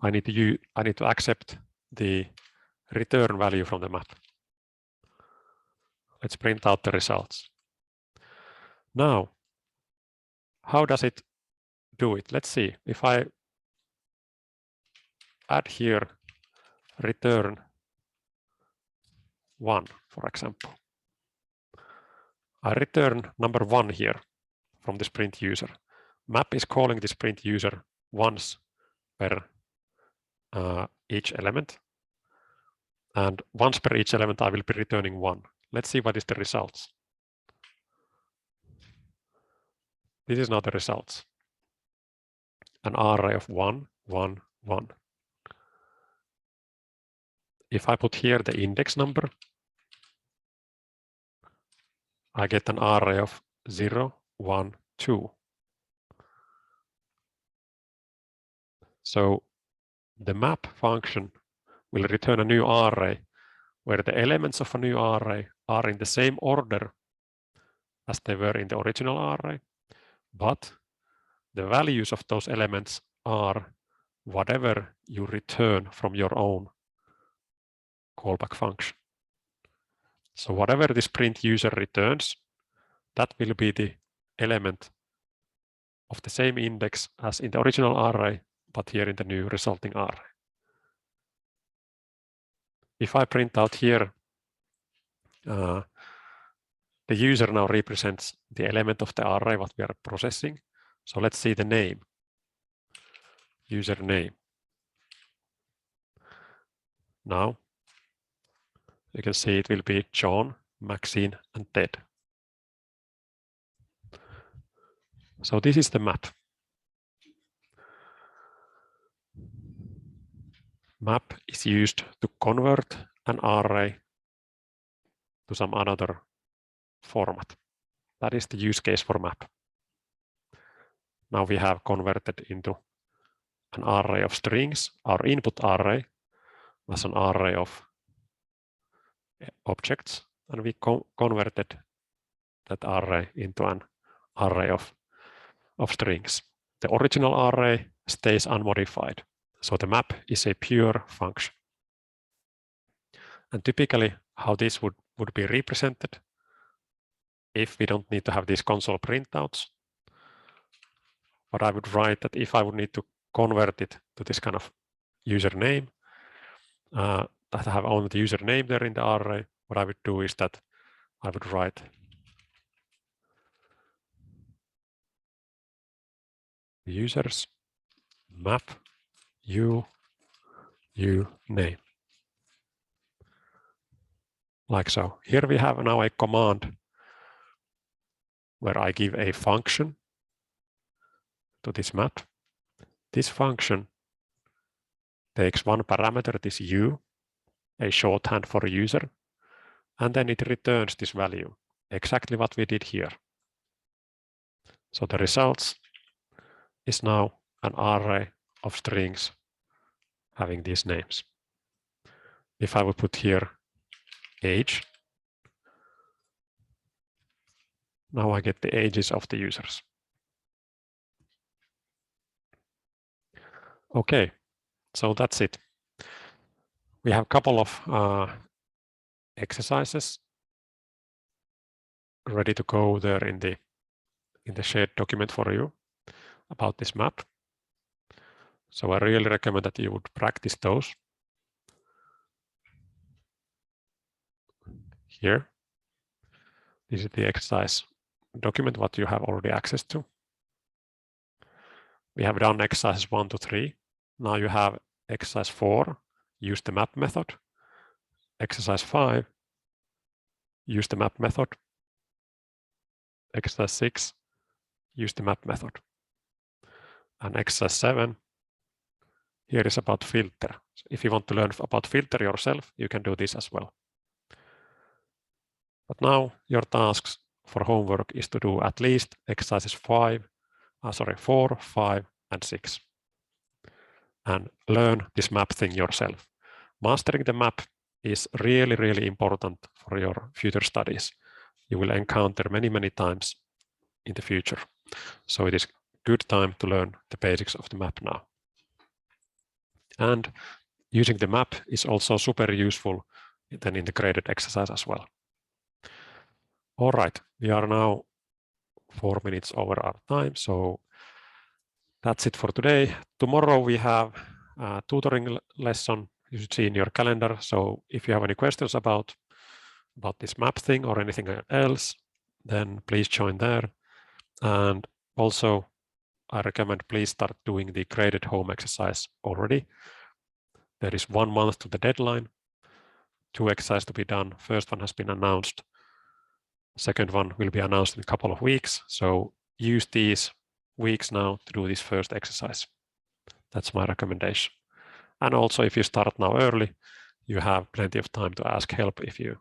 [SPEAKER 1] I need to accept the return value from the map. Let's print out the results. Now, how does it do it? Let's see. If I add here return 1, for example, I return number 1 here from this print user. Map is calling this print user once per each element. And once per each element, I will be returning 1. Let's see what is the results. This is now the results. An array of 1, 1, 1. If I put here the index number, I get an array of 0, 1, 2. So the map function will return a new array where the elements of a new array are in the same order as they were in the original array, but the values of those elements are whatever you return from your own callback function. So whatever this print user returns, that will be the element of the same index as in the original array, but here in the new resulting array. If I print out here, the user now represents the element of the array what we are processing. So let's see the name, user name. Now, you can see it will be John, Maxine, and Ted. So this is the map. Map is used to convert an array to some another format. That is the use case for map. Now we have converted into an array of strings. Our input array was an array of objects, and we converted that array into an array of strings. The original array stays unmodified, so the map is a pure function. And typically, how this would be represented, if we don't need to have these console printouts, what I would write that if I would need to convert it to this kind of username, that I have only the username there in the array, what I would do is that I would write users map name. Like so. Here we have now a command where I give a function to this map. This function takes one parameter, this u, a shorthand for a user, and then it returns this value, exactly what we did here. So the results is now an array of strings having these names. If I would put here age, now I get the ages of the users. Okay, so that's it. We have a couple of exercises ready to go there in the shared document for you about this map. So I really recommend that you would practice those. Here, this is the exercise document what you have already access to. We have done exercises 1 to 3. Now you have exercise 4, use the map method. Exercise 5, use the map method. Exercise 6, use the map method. And exercise 7, here is about filter. So if you want to learn about filter yourself, you can do this as well. But now your tasks for homework is to do at least exercises 4, 5, and 6. And learn this map thing yourself. Mastering the map is really, really important for your future studies. You will encounter many, many times in the future. So it is good time to learn the basics of the map now. And using the map is also super useful then in the graded exercise as well. All right, we are now 4 minutes over our time, so that's it for today. Tomorrow we have a tutoring lesson you should see in your calendar. So if you have any questions about this map thing or anything else, then please join there. And also, I recommend please start doing the graded home exercise already. There is 1 month to the deadline, 2 exercises to be done. First one has been announced. Second one will be announced in a couple of weeks. So use these weeks now to do this first exercise. That's my recommendation. And also, if you start now early, you have plenty of time to ask help if you.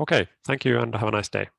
[SPEAKER 1] Okay, thank you and have a nice day.